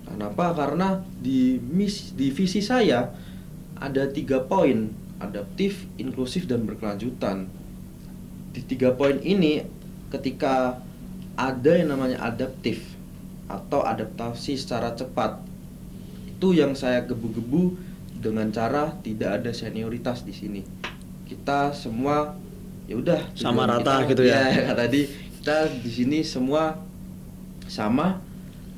Kenapa? Karena di visi saya ada 3 poin: adaptif, inklusif, dan berkelanjutan. Di 3 poin ini, ketika ada yang namanya adaptif atau adaptasi secara cepat, itu yang saya gebu-gebu dengan cara tidak ada senioritas di sini. Kita semua ya udah sama rata gitu ya. Ya tadi kita di sini semua sama.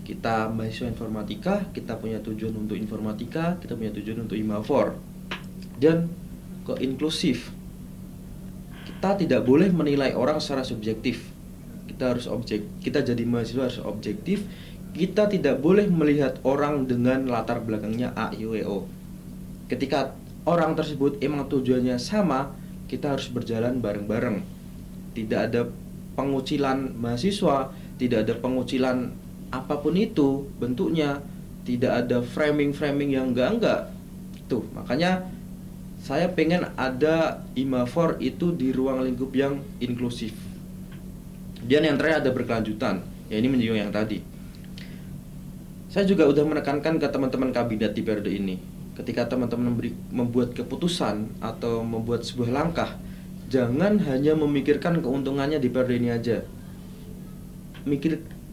Kita mahasiswa informatika, kita punya tujuan untuk informatika, kita punya tujuan untuk Himafor. Dan ke inklusif, kita tidak boleh menilai orang secara subjektif. Kita harus kita jadi mahasiswa harus objektif. Kita tidak boleh melihat orang dengan latar belakangnya A, I, W, O. Ketika orang tersebut emang tujuannya sama, kita harus berjalan bareng-bareng. Tidak ada pengucilan mahasiswa, tidak ada pengucilan apapun itu bentuknya, tidak ada framing yang enggak. Tuh, makanya saya pengen ada Himafor itu di ruang lingkup yang inklusif. Dan yang terakhir ada berkelanjutan. Ya ini menyinggung yang tadi. Saya juga udah menekankan ke teman-teman kabinet di periode ini. Ketika teman-teman membuat keputusan atau membuat sebuah langkah, jangan hanya memikirkan keuntungannya di periode ini aja.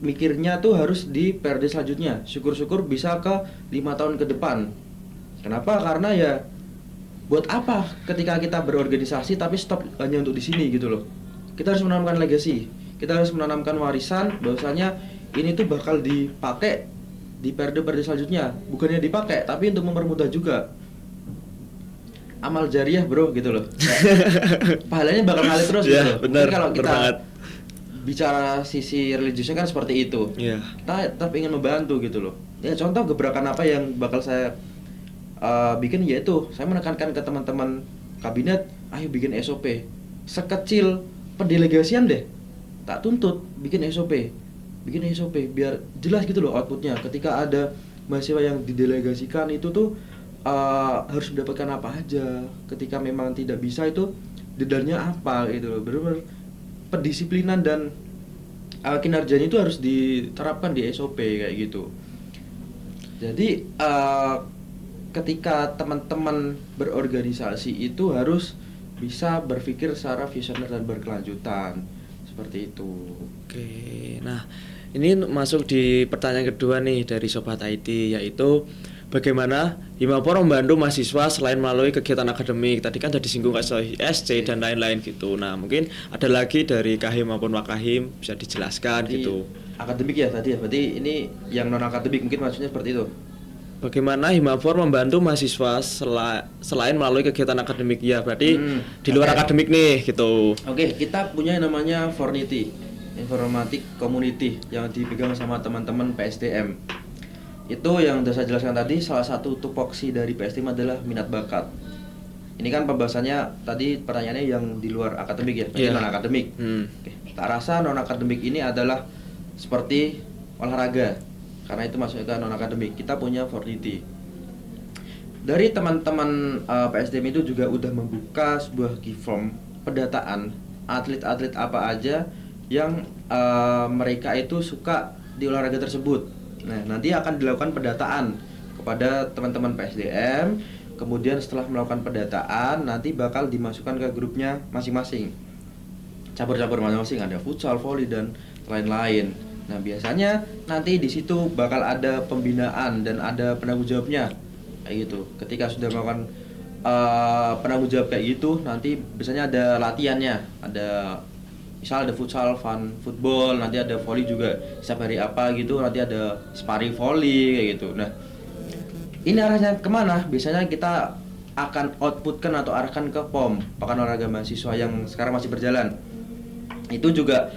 Mikirnya tuh harus di periode selanjutnya. Syukur-syukur bisa ke 5 tahun ke depan. Kenapa? Karena ya buat apa ketika kita berorganisasi tapi stop hanya untuk di sini gitu loh. Kita harus menanamkan legacy. Kita harus menanamkan warisan bahwasanya ini tuh bakal dipakai di periode selanjutnya, bukannya dipakai tapi untuk mempermudah juga. Amal jariah bro gitu loh. Pahalanya bakal ngalir terus gitu loh. Bener, kalau kita banget. Bicara sisi religiusnya kan seperti itu. Kita tetap ingin membantu gitu loh. Ya contoh gebrakan apa yang bakal saya bikin, yaitu saya menekankan ke teman-teman kabinet, ayo bikin SOP. Sekecil pendelegasian deh, tak tuntut bikin SOP biar jelas gitu loh outputnya. Ketika ada mahasiswa yang didelegasikan itu tuh harus mendapatkan apa aja. Ketika memang tidak bisa itu dendanya apa gitu loh. Benar-benar pendisiplinan dan kinerjanya itu harus diterapkan di SOP kayak gitu. Jadi ketika teman-teman berorganisasi itu harus bisa berpikir secara visioner dan berkelanjutan seperti itu. Oke, nah ini masuk di pertanyaan kedua nih dari Sobat IT, yaitu bagaimana Himafor membantu mahasiswa selain melalui kegiatan akademik. Tadi kan sudah disinggung SC dan lain-lain gitu. Nah mungkin ada lagi dari Kahim maupun Wakahim, bisa dijelaskan Jadi, gitu. Akademik ya tadi ya, berarti ini yang non akademik mungkin maksudnya seperti itu. Bagaimana Himafor membantu mahasiswa selain melalui kegiatan akademik, ya berarti di luar akademik nih gitu. Oke, kita punya yang namanya Fornity, Informatik Community, yang dipegang sama teman-teman PSDM. Itu yang sudah saya jelaskan tadi, salah satu tupoksi dari PSDM adalah minat bakat. Ini kan pembahasannya tadi pertanyaannya yang di luar akademik ya, berarti non akademik. Oke, tak rasa non akademik ini adalah seperti olahraga, karena itu masuknya ke non akademik. Kita punya Fornity. Dari teman-teman PSDM itu juga udah membuka sebuah key form pendataan atlet-atlet apa aja yang mereka itu suka di olahraga tersebut. Nah, nanti akan dilakukan pendataan kepada teman-teman PSDM. Kemudian setelah melakukan pendataan, nanti bakal dimasukkan ke grupnya masing-masing. Cabur-cabur masing-masing, ada futsal, volley dan lain-lain. Nah, biasanya nanti di situ bakal ada pembinaan dan ada penanggung jawabnya. Kayak gitu. Ketika sudah melakukan penanggung jawab kayak gitu, nanti biasanya ada latihannya. Misal ada futsal, fun football, nanti ada volley juga setiap hari apa gitu, nanti ada sparring volley kayak gitu. Nah, ini arahnya kemana? Biasanya kita akan outputkan atau arahkan ke POM, Pekan Olahraga Mahasiswa yang sekarang masih berjalan. Itu juga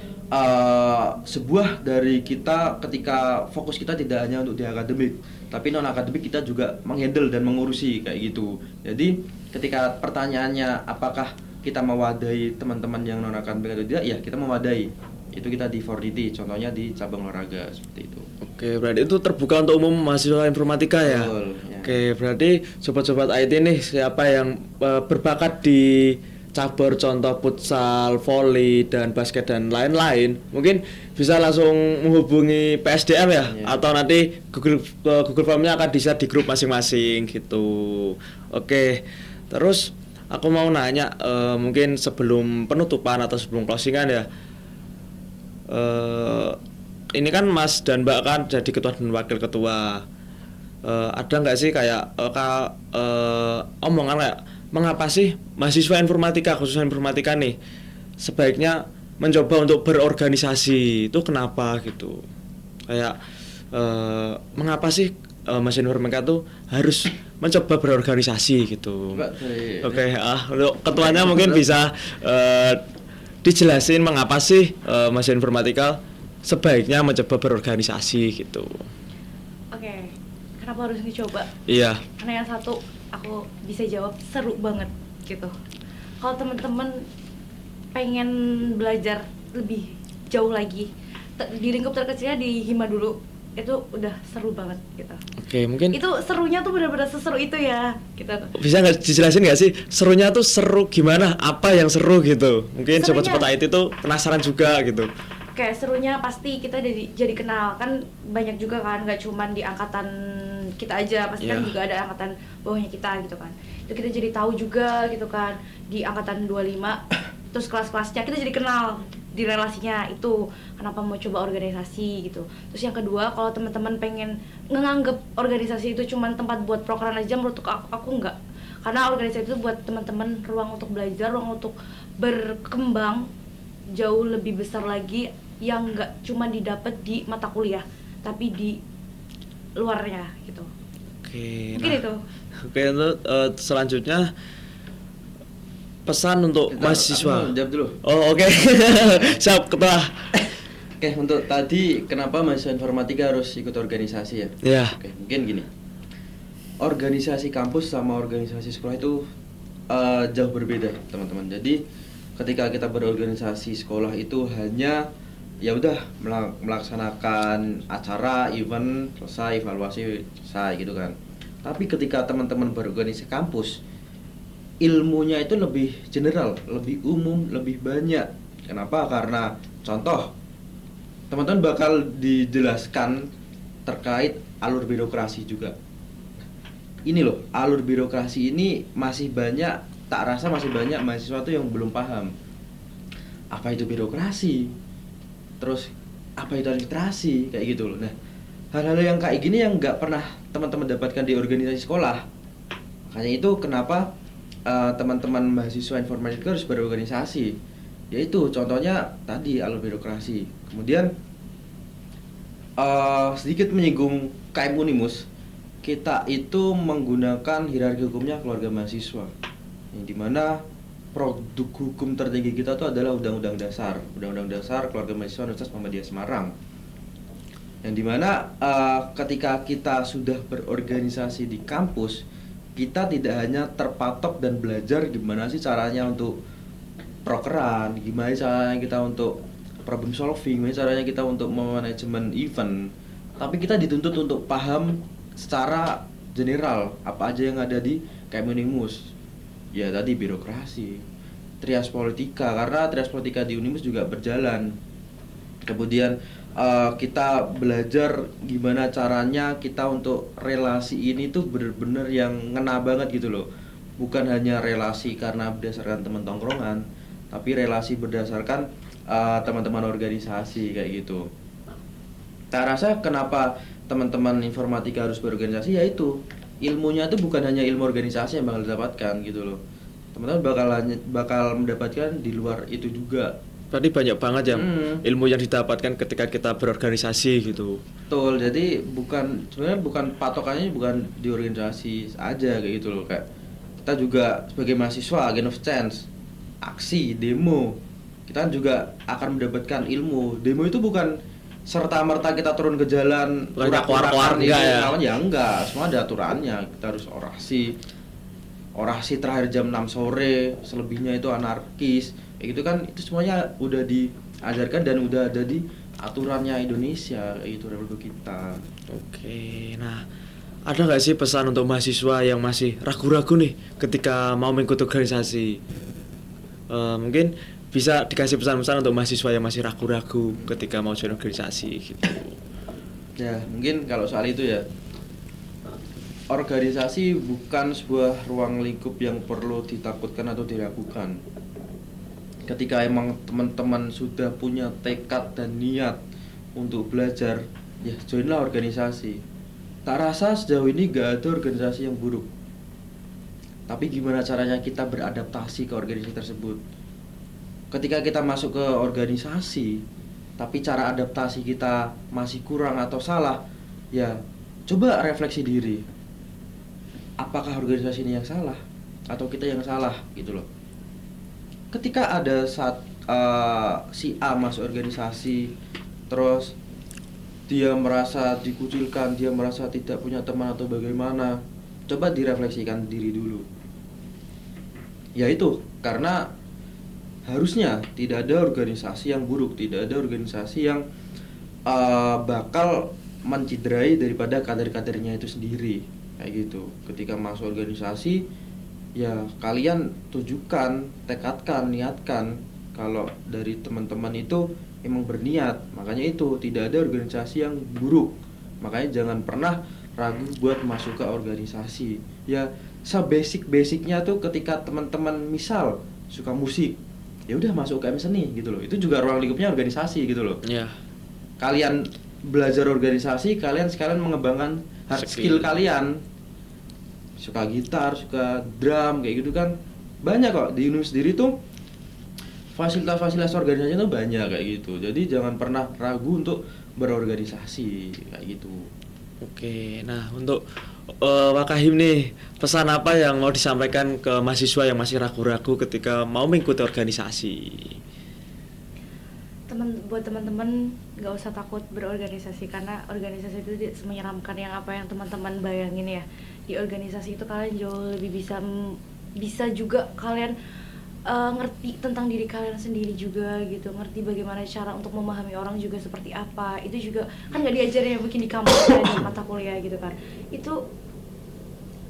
sebuah dari kita ketika fokus kita tidak hanya untuk di akademik, tapi non akademik kita juga menghandle dan mengurusi kayak gitu. Jadi ketika pertanyaannya apakah kita mewadahi teman-teman yang non akademik atau tidak, ya kita mewadahi. Itu kita di Fornity, contohnya di cabang olahraga seperti itu. Oke, berarti itu terbuka untuk umum mahasiswa informatika ya? Betul, ya. Oke, berarti sobat-sobat IT nih, siapa yang berbakat di cabur contoh futsal, volley, dan basket dan lain-lain, mungkin bisa langsung menghubungi PSDM ya? Atau nanti Google Form-nya akan di-share di grup masing-masing gitu. Oke, terus aku mau nanya, mungkin sebelum penutupan atau sebelum closingan ya, ini kan Mas dan Mbak kan jadi ketua dan wakil ketua. Ada nggak sih kayak omongan kayak mengapa sih mahasiswa informatika, khususnya informatika nih, sebaiknya mencoba untuk berorganisasi, itu kenapa gitu? Kayak mengapa sih mahasiswa informatika tuh harus mencoba berorganisasi gitu? Oke, untuk ketuanya mungkin bisa dijelasin mengapa sih mahasiswa informatika sebaiknya mencoba berorganisasi gitu. Oke, kenapa harus dicoba? Iya. Karena yang satu aku bisa jawab, seru banget gitu. Kalau teman-teman pengen belajar lebih jauh lagi. Di lingkup terkecilnya di Hima dulu itu udah seru banget gitu. Oke, mungkin Itu serunya tuh benar-benar seseru itu ya gitu. bisa nggak dijelasin nggak sih serunya tuh seru gimana? Apa yang seru gitu? Mungkin Serunya- sobat-sobat IT tuh penasaran juga gitu. Kayak serunya pasti kita jadi kenal kan, banyak juga kan, nggak cuman di angkatan kita aja, pasti kan Iya. juga ada angkatan bawahnya kita gitu kan. Itu kita jadi tahu juga gitu kan, di angkatan 25 terus kelas-kelasnya kita jadi kenal di relasinya itu, kenapa mau coba organisasi gitu. Terus yang kedua, kalau teman-teman pengen nganggep organisasi itu cuman tempat buat prokeran aja, menurut aku enggak. Karena organisasi itu buat teman-teman ruang untuk belajar, ruang untuk berkembang jauh lebih besar lagi, yang nggak cuma didapat di mata kuliah tapi di luarnya gitu. Oke. Mungkin itu. Oke, untuk selanjutnya pesan untuk mahasiswa. Aku jawab dulu. Oh, oke. Siap, ketua. Oke, untuk tadi kenapa mahasiswa informatika harus ikut organisasi ya? Ya. Oke, mungkin gini. Organisasi kampus sama organisasi sekolah itu jauh berbeda, teman-teman. Jadi, ketika kita berorganisasi sekolah itu hanya ya udah melaksanakan acara, event, selesai, evaluasi, selesai gitu kan. Tapi ketika teman-teman berorganisasi kampus, ilmunya itu lebih general, lebih umum, lebih banyak. Kenapa? Karena contoh, teman-teman bakal dijelaskan terkait alur birokrasi juga. Ini loh, alur birokrasi ini masih banyak, tak rasa masih banyak mahasiswa tuh yang belum paham. Apa itu birokrasi? Terus apa itu administrasi? Kayak gitu loh. Nah, hal-hal yang kayak gini yang nggak pernah teman-teman dapatkan di organisasi sekolah. Makanya itu kenapa teman-teman mahasiswa informatika harus berorganisasi. Yaitu contohnya tadi alur birokrasi. Kemudian sedikit menyinggung KM Unimus, kita itu menggunakan hierarki hukumnya keluarga mahasiswa, yang dimana produk hukum tertinggi kita itu adalah Undang-Undang Dasar Keluarga Mahasiswa Universitas Muhammadiyah Semarang, yang dimana ketika kita sudah berorganisasi di kampus, kita tidak hanya terpatok dan belajar gimana sih caranya untuk prokeran, gimana caranya kita untuk problem solving, gimana caranya kita untuk manajemen event, tapi kita dituntut untuk paham secara general apa aja yang ada di Unimus. Ya tadi birokrasi, trias politika, karena trias politika di Unimus juga berjalan. Kemudian kita belajar gimana caranya kita untuk relasi ini tuh bener-bener yang ngena banget gitu loh. Bukan hanya relasi karena berdasarkan teman tongkrongan, tapi relasi berdasarkan teman-teman organisasi kayak gitu. Tak rasa kenapa teman-teman informatika harus berorganisasi, yaitu ilmunya tuh bukan hanya ilmu organisasi yang bakal didapatkan gitu loh. Teman-teman bakal mendapatkan di luar itu juga. Berarti banyak banget yang ilmu yang didapatkan ketika kita berorganisasi gitu. Betul, jadi sebenarnya bukan patokannya bukan di organisasi aja kayak gitu loh. Kayak kita juga sebagai mahasiswa, agent of change, aksi, demo, kita juga akan mendapatkan ilmu. Demo itu bukan serta-merta kita turun ke jalan keluar-keluar enggak ya enggak, semua ada aturannya. Kita harus orasi terakhir jam 6 sore, selebihnya itu anarkis kayak gitu kan. Itu semuanya udah diajarkan dan udah ada di aturannya Indonesia, itu republik kita. Oke, nah ada nggak sih pesan untuk mahasiswa yang masih ragu-ragu nih ketika mau mengikuti organisasi? Mungkin bisa dikasih pesan-pesan untuk mahasiswa yang masih ragu-ragu ketika mau join organisasi gitu. Ya, mungkin kalau soal itu ya, organisasi bukan sebuah ruang lingkup yang perlu ditakutkan atau diragukan. Ketika emang teman-teman sudah punya tekad dan niat untuk belajar, ya joinlah organisasi. Tak rasa sejauh ini gak ada organisasi yang buruk. Tapi gimana caranya kita beradaptasi ke organisasi tersebut? Ketika kita masuk ke organisasi, tapi cara adaptasi kita masih kurang atau salah, ya coba refleksi diri. Apakah organisasi ini yang salah atau kita yang salah gitu loh. Ketika ada saat si A masuk organisasi, terus dia merasa dikucilkan, dia merasa tidak punya teman atau bagaimana, coba direfleksikan diri dulu. Ya itu, karena harusnya tidak ada organisasi yang buruk, tidak ada organisasi yang bakal menciderai daripada kader-kadernya itu sendiri kayak gitu. Ketika masuk organisasi ya kalian tunjukkan, tekadkan, niatkan kalau dari teman-teman itu emang berniat. Makanya itu tidak ada organisasi yang buruk. Makanya jangan pernah ragu buat masuk ke organisasi. Ya sebasic-basicnya tuh ketika teman-teman misal suka musik, ya udah masuk UKM seni gitu loh. Itu juga ruang lingkupnya organisasi gitu loh. Iya. Kalian belajar organisasi, kalian sekalian mengembangkan hard skill kalian. Suka gitar, suka drum kayak gitu kan. Banyak kok di UNIM sendiri tuh fasilitas-fasilitas organisasi itu banyak kayak gitu. Jadi jangan pernah ragu untuk berorganisasi kayak gitu. Oke, nah untuk Wakahim nih, pesan apa yang mau disampaikan ke mahasiswa yang masih ragu-ragu ketika mau mengikuti organisasi? Buat teman-teman nggak usah takut berorganisasi, karena organisasi itu tidak menyeramkan yang apa yang teman-teman bayangin ya. Di organisasi itu kalian jauh lebih bisa juga kalian ngerti tentang diri kalian sendiri juga gitu, ngerti bagaimana cara untuk memahami orang juga seperti apa. Itu juga kan nggak diajarin ya mungkin di kampus ya, di mata kuliah gitu kan. Itu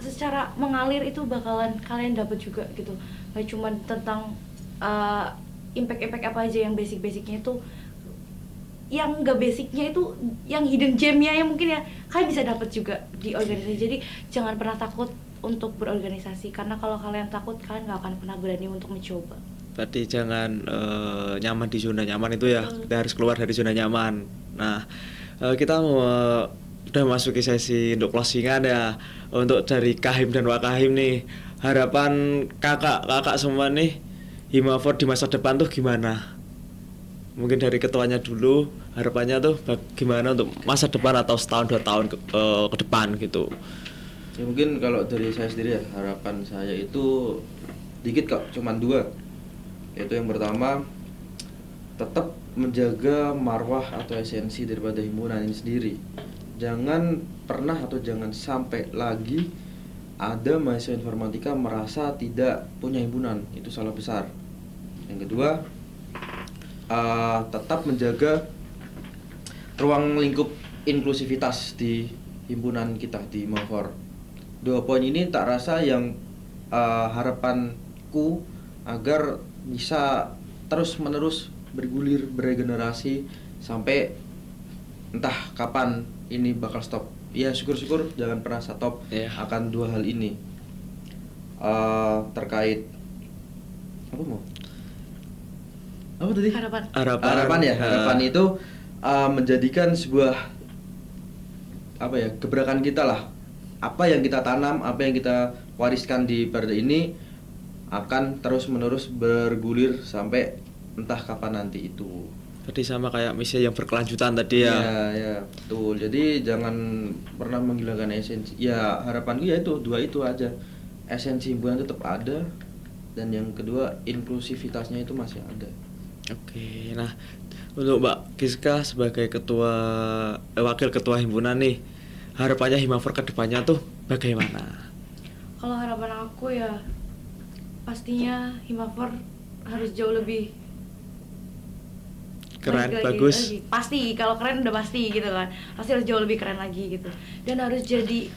secara mengalir itu bakalan kalian dapat juga gitu. Gak cuma tentang impact apa aja yang basic-basicnya itu, yang gak basicnya itu, yang hidden gemnya yang mungkin ya kalian bisa dapat juga di organisasi. Jadi jangan pernah takut untuk berorganisasi, karena kalau kalian takut kalian gak akan pernah berani untuk mencoba. Berarti jangan nyaman di zona nyaman itu ya, kita harus keluar dari zona nyaman. Nah, kita udah masuki sesi untuk closingan ya. Untuk dari Kahim dan Wakahim nih, harapan kakak semua nih Himafor di masa depan tuh gimana? Mungkin dari ketuanya dulu, harapannya tuh bagaimana untuk masa depan atau setahun 2 tahun ke depan gitu. Ya mungkin kalau dari saya sendiri ya, harapan saya itu dikit kok, cuman 2. Yaitu yang pertama, tetap menjaga marwah atau esensi daripada himpunan ini sendiri. Jangan pernah atau jangan sampai lagi ada mahasiswa informatika merasa tidak punya himpunan. Itu salah besar. Yang kedua, tetap menjaga ruang lingkup inklusivitas di himpunan kita di Himafor. 2 poin ini tak rasa yang harapanku agar bisa terus menerus bergulir, beregenerasi sampai entah kapan ini bakal stop. Ya syukur-syukur jangan pernah stop akan 2 hal ini. Terkait apa tadi? Harapan ya. Harapan itu menjadikan sebuah gebrakan kita lah. Apa yang kita tanam, apa yang kita wariskan di partai ini akan terus-menerus bergulir sampai entah kapan nanti itu. Tadi sama kayak misi yang berkelanjutan tadi ya. Ya, betul. Jadi jangan pernah menghilangkan esensi. Ya, harapanku ya itu 2 itu aja. Esensi himpunan tetap ada, dan yang kedua inklusivitasnya itu masih ada. Oke, nah untuk Mbak Giska sebagai wakil ketua himpunan nih, harapannya Himafor ke depannya tuh bagaimana? Kalau harapan aku ya pastinya Himafor harus jauh lebih keren, lagi, bagus. Pasti, kalau keren udah pasti gitu kan. Pasti harus jauh lebih keren lagi gitu. Dan harus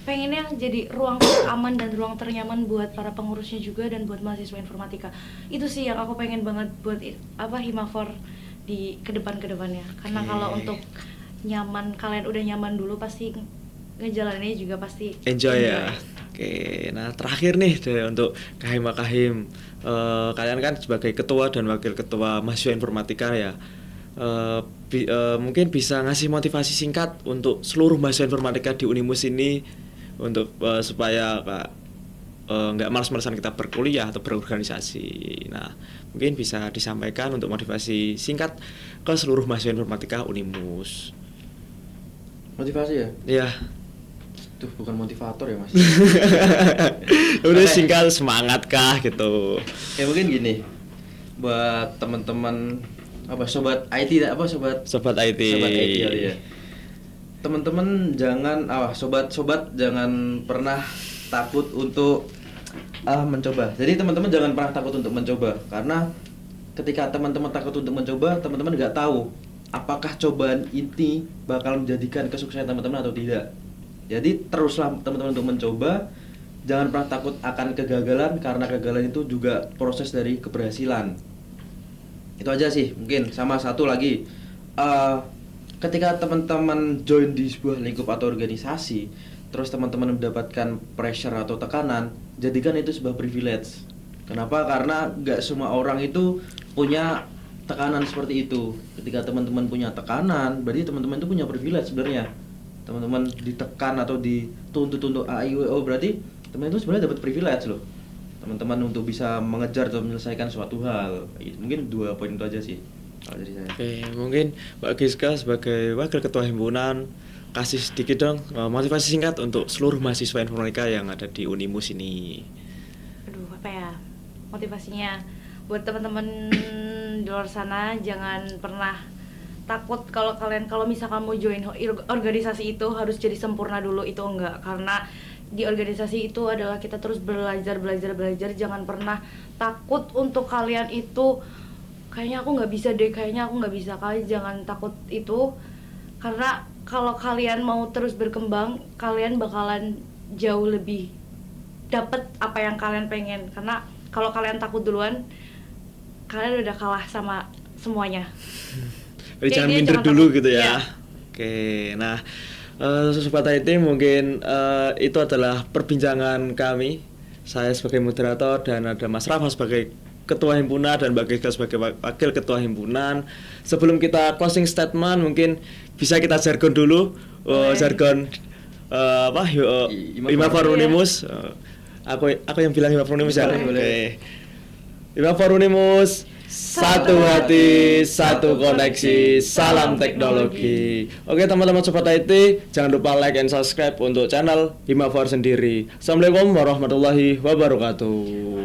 pengennya jadi ruang aman dan ruang ternyaman buat para pengurusnya juga dan buat mahasiswa informatika. Itu sih yang aku pengen banget buat Himafor di kedepannya. Karena kalau untuk nyaman, kalian udah nyaman dulu pasti ngejalaninnya juga pasti enjoy ya. Oke, nah terakhir nih untuk Kahim Wakahim, kalian kan sebagai ketua dan wakil ketua mahasiswa informatika ya, mungkin bisa ngasih motivasi singkat untuk seluruh mahasiswa informatika di Unimus ini untuk supaya nggak malas-malasan kita berkuliah atau berorganisasi. Nah, mungkin bisa disampaikan untuk motivasi singkat ke seluruh mahasiswa informatika Unimus. Motivasi ya? Iya. Tuh bukan motivator ya, Mas. Udah singkat, semangat kah gitu. Ya mungkin gini, buat teman-teman sobat IT sobat IT ya. Teman-teman jangan sobat jangan pernah takut untuk mencoba. Jadi teman-teman jangan pernah takut untuk mencoba, karena ketika teman-teman takut untuk mencoba, teman-teman nggak tahu apakah cobaan ini bakal menjadikan kesuksesan teman-teman atau tidak. Jadi teruslah teman-teman untuk mencoba, jangan pernah takut akan kegagalan, karena kegagalan itu juga proses dari keberhasilan. Itu aja sih. Mungkin sama satu lagi, ketika teman-teman join di sebuah lingkup atau organisasi, terus teman-teman mendapatkan pressure atau tekanan, jadikan itu sebuah privilege. Kenapa? Karena nggak semua orang itu punya tekanan seperti itu. Ketika teman-teman punya tekanan, berarti teman-teman itu punya privilege sebenarnya. Teman-teman ditekan atau dituntut untuk A, I, W, O, berarti teman itu sebenarnya dapat privilege loh. Teman-teman untuk bisa mengejar atau menyelesaikan suatu hal. Mungkin 2 poin itu aja sih kalau dari saya. Oke, mungkin Mbak Giska sebagai wakil ketua himpunan kasih sedikit dong motivasi singkat untuk seluruh mahasiswa informatika yang ada di Unimus ini. Aduh, apa ya motivasinya buat teman-teman di luar sana, jangan pernah takut kalau misalkan mau join organisasi itu harus jadi sempurna dulu, itu enggak. Karena di organisasi itu adalah kita terus belajar, jangan pernah takut untuk kalian itu kayaknya aku nggak bisa deh, kalian jangan takut itu, karena kalau kalian mau terus berkembang, kalian bakalan jauh lebih dapet apa yang kalian pengen. Karena kalau kalian takut duluan, kalian udah kalah sama semuanya. Jadi jangan minder dulu gitu ya. Oke, nah Sobat IT mungkin itu adalah perbincangan kami. Saya sebagai moderator dan ada Mas Rafa sebagai ketua himpunan dan Mbak Giska sebagai wakil ketua himpunan. Sebelum kita closing statement, mungkin bisa kita jargon dulu. Jargon Himafor Unimus. Aku yang bilang Himafor Unimus ya. Oke. Himafor Unimus, satu hati, satu koneksi, salam teknologi. Oke teman-teman Sobat IT, jangan lupa like and subscribe untuk channel Himafor sendiri. Assalamualaikum warahmatullahi wabarakatuh.